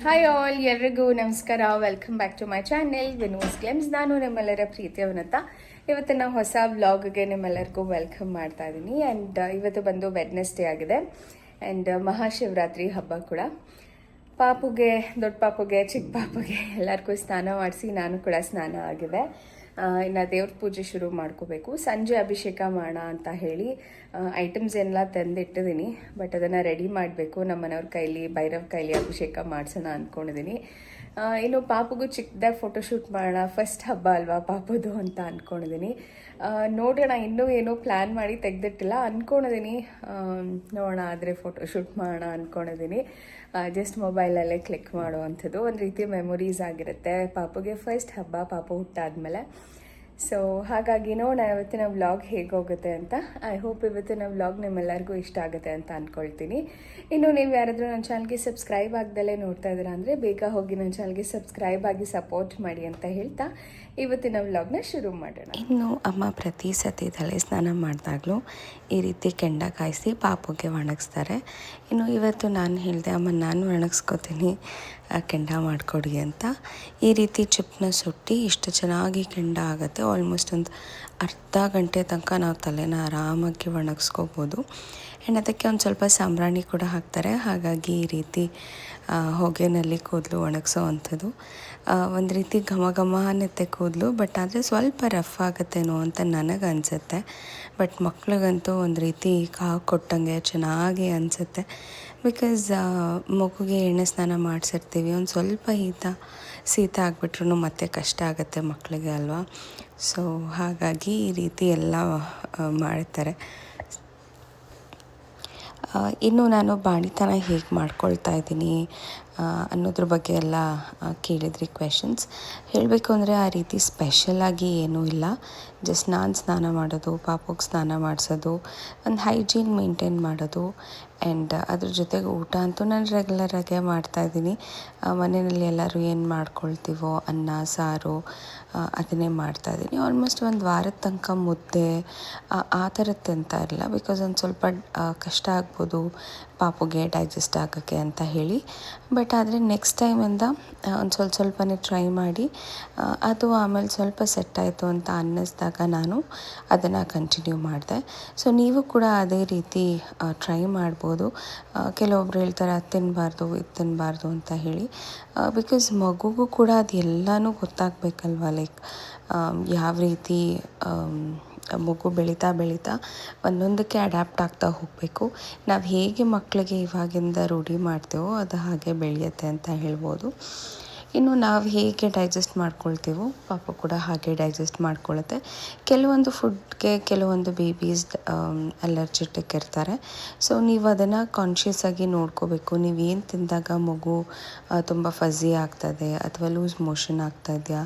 Hi all, ಎಲ್ರಿಗೂ ನಮಸ್ಕಾರ. Welcome back to my channel Vinu's glimpse. ನಾನು ನಿಮ್ಮೆಲ್ಲರ ಪ್ರೀತಿಯವನಂತ ಇವತ್ತಿನ ಹೊಸ ವ್ಲಾಗ್ಗೆ ನಿಮ್ಮೆಲ್ಲರಿಗೂ ವೆಲ್ಕಮ್ ಮಾಡ್ತಾ ಇದ್ದೀನಿ. ಆ್ಯಂಡ್ ಇವತ್ತು ಬಂದು ವೆಡ್ನೆಸ್ಡೇ ಆಗಿದೆ ಆ್ಯಂಡ್ ಮಹಾಶಿವರಾತ್ರಿ ಹಬ್ಬ ಕೂಡ. ಪಾಪುಗೆ, ದೊಡ್ಡ ಪಾಪುಗೆ, ಚಿಕ್ಕ ಪಾಪುಗೆ ಎಲ್ಲರಿಗೂ ಸ್ನಾನ ಮಾಡಿಸಿ ನಾನು ಕೂಡ ಸ್ನಾನ ಆಗಿದೆ. ಇನ್ನು ದೇವ್ರ ಪೂಜೆ ಶುರು ಮಾಡ್ಕೋಬೇಕು. ಸಂಜೆ ಅಭಿಷೇಕ ಮಾಡೋಣ ಅಂತ ಹೇಳಿ ಐಟಮ್ಸ್ ಎಲ್ಲ ತಂದಿಟ್ಟಿದ್ದೀನಿ. ಬಟ್ ಅದನ್ನು ರೆಡಿ ಮಾಡಬೇಕು. ನಮ್ಮ ಮನೆಯವ್ರ ಕೈಲಿ, ಭೈರವ್ ಕೈಲಿ ಅಭಿಷೇಕ ಮಾಡಿಸೋಣ ಅಂದ್ಕೊಂಡಿದ್ದೀನಿ. ಇನ್ನು ಪಾಪುಗೂ ಚಿಕ್ಕದಾಗಿ ಫೋಟೋಶೂಟ್ ಮಾಡೋಣ, ಫಸ್ಟ್ ಹಬ್ಬ ಅಲ್ವಾ ಪಾಪುದು ಅಂತ ಅಂದ್ಕೊಂಡಿದ್ದೀನಿ. ನೋಡೋಣ, ಇನ್ನೂ ಏನೋ ಪ್ಲ್ಯಾನ್ ಮಾಡಿ ತೆಗೆದಿಟ್ಟಿಲ್ಲ. ಅಂದ್ಕೊಂಡಿದ್ದೀನಿ ನೋಡೋಣ, ಆದರೆ ಫೋಟೋಶೂಟ್ ಮಾಡೋಣ ಅಂದ್ಕೊಂಡಿದ್ದೀನಿ. ಜಸ್ಟ್ ಮೊಬೈಲಲ್ಲೇ ಕ್ಲಿಕ್ ಮಾಡುವಂಥದ್ದು ಒಂದು ರೀತಿ ಮೆಮೊರೀಸ್ ಆಗಿರುತ್ತೆ. ಪಾಪುಗೆ ಫಸ್ಟ್ ಹಬ್ಬ, ಪಾಪು ಹುಟ್ಟಾದ್ಮೇಲೆ. ಸೊ ಹಾಗಾಗಿ ನೋಡೋಣ ಇವತ್ತಿನ ವ್ಲಾಗ್ ಹೇಗೆ ಹೋಗುತ್ತೆ ಅಂತ. ಐ ಹೋಪ್ ಇವತ್ತಿನ ವ್ಲಾಗ್ ನಿಮ್ಮೆಲ್ಲರಿಗೂ ಇಷ್ಟ ಆಗುತ್ತೆ ಅಂತ ಅಂದ್ಕೊಳ್ತೀನಿ. ಇನ್ನು ನೀವು ಯಾರಾದರೂ ನನ್ನ ಚಾನಲ್ಗೆ ಸಬ್ಸ್ಕ್ರೈಬ್ ಆಗ್ದಲೇ ನೋಡ್ತಾ ಇದ್ದೀರಾ ಅಂದರೆ ಬೇಗ ಹೋಗಿ ನನ್ನ ಚಾನಲ್ಗೆ ಸಬ್ಸ್ಕ್ರೈಬ್ ಆಗಿ ಸಪೋರ್ಟ್ ಮಾಡಿ ಅಂತ ಹೇಳ್ತಾ ಇವತ್ತಿನ ವ್ಲಾಗ್ನ ಶುರು ಮಾಡೋಣ. ಇನ್ನು ಅಮ್ಮ ಪ್ರತಿ ಸತಿ ತಲೆ ಸ್ನಾನ ಮಾಡಿದಾಗಲೂ ಈ ರೀತಿ ಕೆಂಡ ಕಾಯಿಸಿ ಪಾಪುಗೆ ಒಣಗಿಸ್ತಾರೆ. ಇನ್ನು ಇವತ್ತು ನಾನು ಹೇಳಿದೆ, ಅಮ್ಮ ನಾನು ಒಣಗಿಸ್ಕೊತೀನಿ, ಕೆಂಡ ಮಾಡಿಕೊಡಿ ಅಂತ. ಈ ರೀತಿ ಚಿಪ್ಪನ್ನ ಸುಟ್ಟು ಇಷ್ಟು ಚೆನ್ನಾಗಿ ಕೆಂಡ ಆಗುತ್ತೆ. ಆಲ್ಮೋಸ್ಟ್ ಒಂದು ಅರ್ಧ ಗಂಟೆ ತನಕ ನಾವು ತಲೆನ ಆರಾಮಾಗಿ ಒಣಗಿಸ್ಕೋಬೋದು. ಆ್ಯಂಡ್ ಅದಕ್ಕೆ ಒಂದು ಸ್ವಲ್ಪ ಸಾಂಬ್ರಾಣಿ ಕೂಡ ಹಾಕ್ತಾರೆ. ಹಾಗಾಗಿ ಈ ರೀತಿ ಹೊಗೆನಲ್ಲಿ ಕೂದಲು ಒಣಗಿಸೋ ಅಂಥದ್ದು. ಒಂದು ರೀತಿ ಘಮ ಘಮ ಅನ್ನತ್ತೆ ಕೂದಲು, ಬಟ್ ಆದರೆ ಸ್ವಲ್ಪ ರಫ್ ಆಗುತ್ತೇನೋ ಅಂತ ನನಗೆ ಅನಿಸುತ್ತೆ. ಬಟ್ ಮಕ್ಳಿಗಂತೂ ಒಂದು ರೀತಿ ಕಾವು ಕೊಟ್ಟಂಗೆ ಚೆನ್ನಾಗಿ ಅನಿಸುತ್ತೆ. ಬಿಕಾಸ್ ಮಗುಗೆ ಎಣ್ಣೆ ಸ್ನಾನ ಮಾಡಿಸಿರ್ತೀವಿ, ಒಂದು ಸ್ವಲ್ಪ ಶೀತ ಆಗಿಬಿಟ್ರೂ ಮತ್ತೆ ಕಷ್ಟ ಆಗುತ್ತೆ ಮಕ್ಕಳಿಗೆ ಅಲ್ವಾ. ಸೊ ಹಾಗಾಗಿ ಈ ರೀತಿ ಎಲ್ಲ ಮಾಡ್ತಾರೆ. ಇನ್ನು ನಾನು ಬಾಣಿತನ ಹೇಗೆ ಮಾಡ್ಕೊಳ್ತಾ ಇದ್ದೀನಿ ಅನ್ನೋದ್ರ ಬಗ್ಗೆ ಎಲ್ಲ ಕೇಳಿದ್ರಿ ಕ್ವೆಶನ್ಸ್. ಹೇಳಬೇಕು ಅಂದರೆ ಆ ರೀತಿ ಸ್ಪೆಷಲಾಗಿ ಏನೂ ಇಲ್ಲ. ಜಸ್ಟ್ ನಾನು ಸ್ನಾನ ಮಾಡೋದು, ಪಾಪುಗೆ ಸ್ನಾನ ಮಾಡಿಸೋದು, ಒಂದು ಹೈಜೀನ್ ಮೇಂಟೈನ್ ಮಾಡೋದು. ಆ್ಯಂಡ್ ಅದ್ರ ಜೊತೆಗೆ ಊಟ ಅಂತೂ ನಾನು ರೆಗ್ಯುಲರಾಗೇ ಮಾಡ್ತಾಯಿದ್ದೀನಿ. ಮನೆಯಲ್ಲಿ ಎಲ್ಲರೂ ಏನು ಮಾಡ್ಕೊಳ್ತೀವೋ ಅನ್ನ ಸಾರು ಅದನ್ನೇ ಮಾಡ್ತಾಯಿದ್ದೀನಿ. ಆಲ್ಮೋಸ್ಟ್ ಒಂದು ವಾರದ ತನಕ ಮುದ್ದೆ ಆ ಥರದ್ದು ತಿಂತಾ ಇರಲಿಲ್ಲ. ಬಿಕಾಸ್ ಒಂದು ಸ್ವಲ್ಪ ಕಷ್ಟ ಆಗ್ಬೋದು ಪಾಪುಗೆ ಡೈಜೆಸ್ಟ್ ಆಗೋಕ್ಕೆ ಅಂತ ಹೇಳಿ. ಬಟ್ ಆದರೆ ನೆಕ್ಸ್ಟ್ ಟೈಮಿಂದ ಒಂದು ಸ್ವಲ್ಪನೇ ಟ್ರೈ ಮಾಡಿ ಅದು ಆಮೇಲೆ ಸ್ವಲ್ಪ ಸೆಟ್ ಆಯಿತು ಅಂತ ಅನ್ನಿಸ್ದಾಗ ನಾನು ಅದನ್ನು ಕಂಟಿನ್ಯೂ ಮಾಡಿದೆ. ಸೊ ನೀವು ಕೂಡ ಅದೇ ರೀತಿ ಟ್ರೈ ಮಾಡ್ಬೋದು. ಕೆಲವೊಬ್ರು ಹೇಳ್ತಾರೆ ಅದು ತಿನ್ನಬಾರ್ದು, ಇದು ತಿನ್ನಬಾರ್ದು ಅಂತ ಹೇಳಿ. ಬಿಕಾಸ್ ಮಗುಗೂ ಕೂಡ ಅದು ಎಲ್ಲನೂ ಗೊತ್ತಾಗಬೇಕಲ್ವ. ಲೈಕ್ ಯಾವ ರೀತಿ ಮಗು ಬೆಳೀತಾ ಒಂದೊಂದಕ್ಕೆ ಅಡ್ಯಾಪ್ಟ್ ಆಗ್ತಾ ಹೋಗಬೇಕು. ನಾವು ಹೇಗೆ ಮಕ್ಕಳಿಗೆ ಇವಾಗಿಂದ ರೂಢಿ ಮಾಡ್ತೇವೋ ಅದು ಹಾಗೆ ಬೆಳೆಯುತ್ತೆ ಅಂತ ಹೇಳ್ಬೋದು. ಇನ್ನು ನಾವು ಹೇಗೆ ಡೈಜೆಸ್ಟ್ ಮಾಡ್ಕೊಳ್ತೀವೋ ಪಾಪ ಕೂಡ ಹಾಗೆ ಡೈಜೆಸ್ಟ್ ಮಾಡ್ಕೊಳ್ಳುತ್ತೆ. ಕೆಲವೊಂದು ಫುಡ್ಗೆ ಕೆಲವೊಂದು ಬೇಬೀಸ್ ಅಲರ್ಜಿಟಿಕ್ ಇರ್ತಾರೆ. ಸೊ ನೀವು ಅದನ್ನು ಕಾನ್ಷಿಯಸ್ಸಾಗಿ ನೋಡ್ಕೋಬೇಕು. ನೀವೇನು ತಿಂದಾಗ ಮಗು ತುಂಬ ಫಝಿ ಆಗ್ತದೆ ಅಥವಾ ಲೂಸ್ ಮೋಷನ್ ಆಗ್ತಾಯಿದೆಯಾ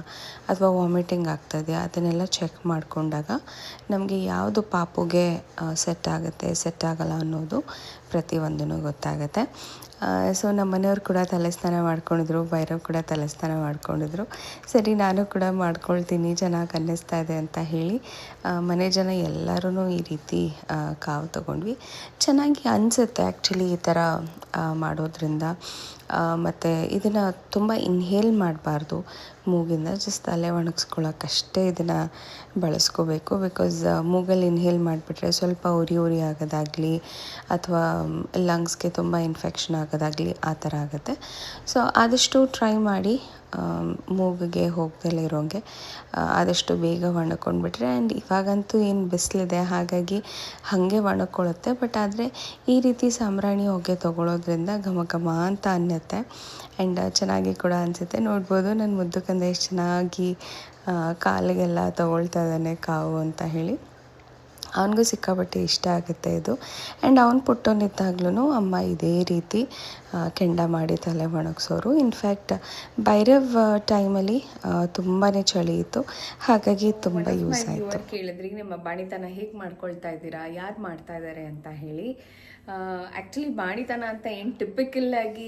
ಅಥವಾ ವಾಮಿಟಿಂಗ್ ಆಗ್ತಾಯಿದೆಯಾ ಅದನ್ನೆಲ್ಲ ಚೆಕ್ ಮಾಡಿಕೊಂಡಾಗ ನಮಗೆ ಯಾವುದು ಪಾಪುಗೆ ಸೆಟ್ ಆಗುತ್ತೆ, ಸೆಟ್ ಆಗಲ್ಲ ಅನ್ನೋದು ಪ್ರತಿಯೊಂದೂ ಗೊತ್ತಾಗುತ್ತೆ. ಸೊ ನಮ್ಮ ಮನೆಯವ್ರು ಕೂಡ ತಲೆ ಸ್ನಾನ ಮಾಡ್ಕೊಂಡಿದ್ರು, ಭೈರವ್ ಕೂಡ ತಲೆ ಸ್ನಾನ ಮಾಡ್ಕೊಂಡಿದ್ರು. ಸರಿ ನಾನು ಕೂಡ ಮಾಡ್ಕೊಳ್ತೀನಿ, ಚೆನ್ನಾಗಿ ಅನ್ನಿಸ್ತಾ ಇದೆ ಅಂತ ಹೇಳಿ ಮನೆ ಜನ ಎಲ್ಲರೂ ಈ ರೀತಿ ಕಾವು ತೊಗೊಂಡ್ವಿ. ಚೆನ್ನಾಗಿ ಅನಿಸುತ್ತೆ ಆ್ಯಕ್ಚುಲಿ ಈ ಥರ ಮಾಡೋದ್ರಿಂದ. ಮತ್ತು ಇದನ್ನು ತುಂಬ ಇನ್ಹೇಲ್ ಮಾಡಬಾರ್ದು ಮೂಗಿಂದ, ಜಸ್ಟ್ ತಲೆ ಒಣಗಿಸ್ಕೊಳ್ಳೋಕ್ಕಷ್ಟೇ ಇದನ್ನು ಬಳಸ್ಕೋಬೇಕು. ಬಿಕಾಸ್ ಮೂಗಲ್ಲಿ ಇನ್ಹೇಲ್ ಮಾಡಿಬಿಟ್ರೆ ಸ್ವಲ್ಪ ಉರಿ ಆಗೋದಾಗಲಿ ಅಥವಾ ಲಂಗ್ಸ್ಗೆ ತುಂಬ ಇನ್ಫೆಕ್ಷನ್ ಆಗೋದಾಗಲಿ ಆ ಥರ ಆಗುತ್ತೆ. ಸೊ ಆದಷ್ಟು ಟ್ರೈ ಮಾಡಿ ಮೂಗಿಗೆ ಹೋಗ್ದಲೇ ಇರೋಂಗೆ ಆದಷ್ಟು ಬೇಗ ಒಣಕೊಂಡ್ಬಿಟ್ರೆ. ಆ್ಯಂಡ್ ಇವಾಗಂತೂ ಏನು ಬಿಸಿಲಿದೆ ಹಾಗಾಗಿ ಹಾಗೆ ಒಣಕೊಳ್ಳುತ್ತೆ. ಬಟ್ ಆದರೆ ಈ ರೀತಿ ಸಾಂಬ್ರಾಣಿ ಹೊಗೆ ತೊಗೊಳೋದ್ರಿಂದ ಘಮ ಘಮ ಅಂತ ಅನ್ನತ್ತೆ. ಆ್ಯಂಡ್ ಚೆನ್ನಾಗಿ ಕೂಡ ಅನಿಸುತ್ತೆ. ನೋಡ್ಬೋದು ನನ್ನ ಮುದ್ದು ಎಷ್ಟು ಚೆನ್ನಾಗಿ ಕಾಲಿಗೆಲ್ಲ ತೊಗೊಳ್ತಾ ಇದ್ದಾನೆ ಕಾವು ಅಂತ ಹೇಳಿ. ಅವನಿಗೂ ಸಿಕ್ಕಾಪಟ್ಟೆ ಇಷ್ಟ ಆಗುತ್ತೆ ಇದು. ಆ್ಯಂಡ್ ಅವ್ನು ಪುಟ್ಟವನಿದ್ದಾಗ್ಲೂ ಅಮ್ಮ ಇದೇ ರೀತಿ ಕೆಂಡ ಮಾಡಿ ತಲೆ ಒಣಗಿಸೋರು. ಇನ್ಫ್ಯಾಕ್ಟ್ ಭೈರವ್ ಟೈಮಲ್ಲಿ ತುಂಬಾ ಚಳಿ ಇತ್ತು, ಹಾಗಾಗಿ ತುಂಬ ಯೂಸ್ ಆಯಿತು. ಕೇಳಿದ್ರಿ ನಿಮ್ಮ ಬಾಣಿತನ ಹೇಗೆ ಮಾಡ್ಕೊಳ್ತಾ ಇದ್ದೀರಾ, ಯಾರು ಮಾಡ್ತಾ ಇದ್ದಾರೆ ಅಂತ ಹೇಳಿ. ಆ್ಯಕ್ಚುಲಿ ಬಾಣಿತನ ಅಂತ ಏನು ಟಿಪಿಕಲ್ಲಾಗಿ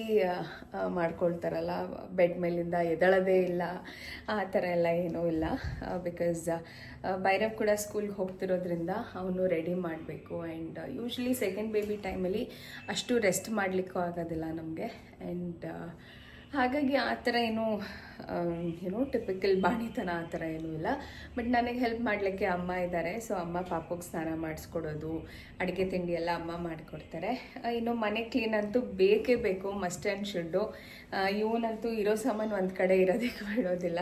ಮಾಡ್ಕೊಳ್ತಾರಲ್ಲ, ಬೆಡ್ ಮೇಲಿಂದ ಎದಳೋದೇ ಇಲ್ಲ ಆ ಥರ ಎಲ್ಲ ಏನೂ ಇಲ್ಲ. ಬಿಕಾಸ್ ಭೈರವ್ ಕೂಡ ಸ್ಕೂಲ್ಗೆ ಹೋಗ್ತಿರೋದ್ರಿಂದ ಅವನು ರೆಡಿ ಮಾಡಬೇಕು. ಆ್ಯಂಡ್ ಯೂಶ್ವಲಿ ಸೆಕೆಂಡ್ ಬೇಬಿ ಟೈಮಲ್ಲಿ ಅಷ್ಟು ರೆಸ್ಟ್ ಮಾಡಲಿಕ್ಕೂ ಆಗೋದಿಲ್ಲ ನಮಗೆ. ಆ್ಯಂಡ್ ಹಾಗಾಗಿ ಆ ಥರ ಏನೋ ಟಿಪಿಕಲ್ ಬಾಣಿತನ ಆ ಥರ ಏನೂ ಇಲ್ಲ. ಬಟ್ ನನಗೆ ಹೆಲ್ಪ್ ಮಾಡಲಿಕ್ಕೆ ಅಮ್ಮ ಇದ್ದಾರೆ. ಸೊ ಅಮ್ಮ ಪಾಪಗೆ ಸ್ನಾನ ಮಾಡಿಸ್ಕೊಡೋದು, ಅಡುಗೆ ತಿಂಡಿ ಎಲ್ಲ ಅಮ್ಮ ಮಾಡಿಕೊಡ್ತಾರೆ. ಇನ್ನು ಮನೆ ಕ್ಲೀನ್ ಅಂತೂ ಬೇಕೇ ಬೇಕು, ಮಸ್ಟ್ ಆ್ಯಂಡ್ ಶುಡ್ಡು. ಇವನಂತೂ ಇರೋ ಸಾಮಾನು ಒಂದು ಕಡೆ ಇರೋದಕ್ಕೆ ಬಿಡೋದಿಲ್ಲ.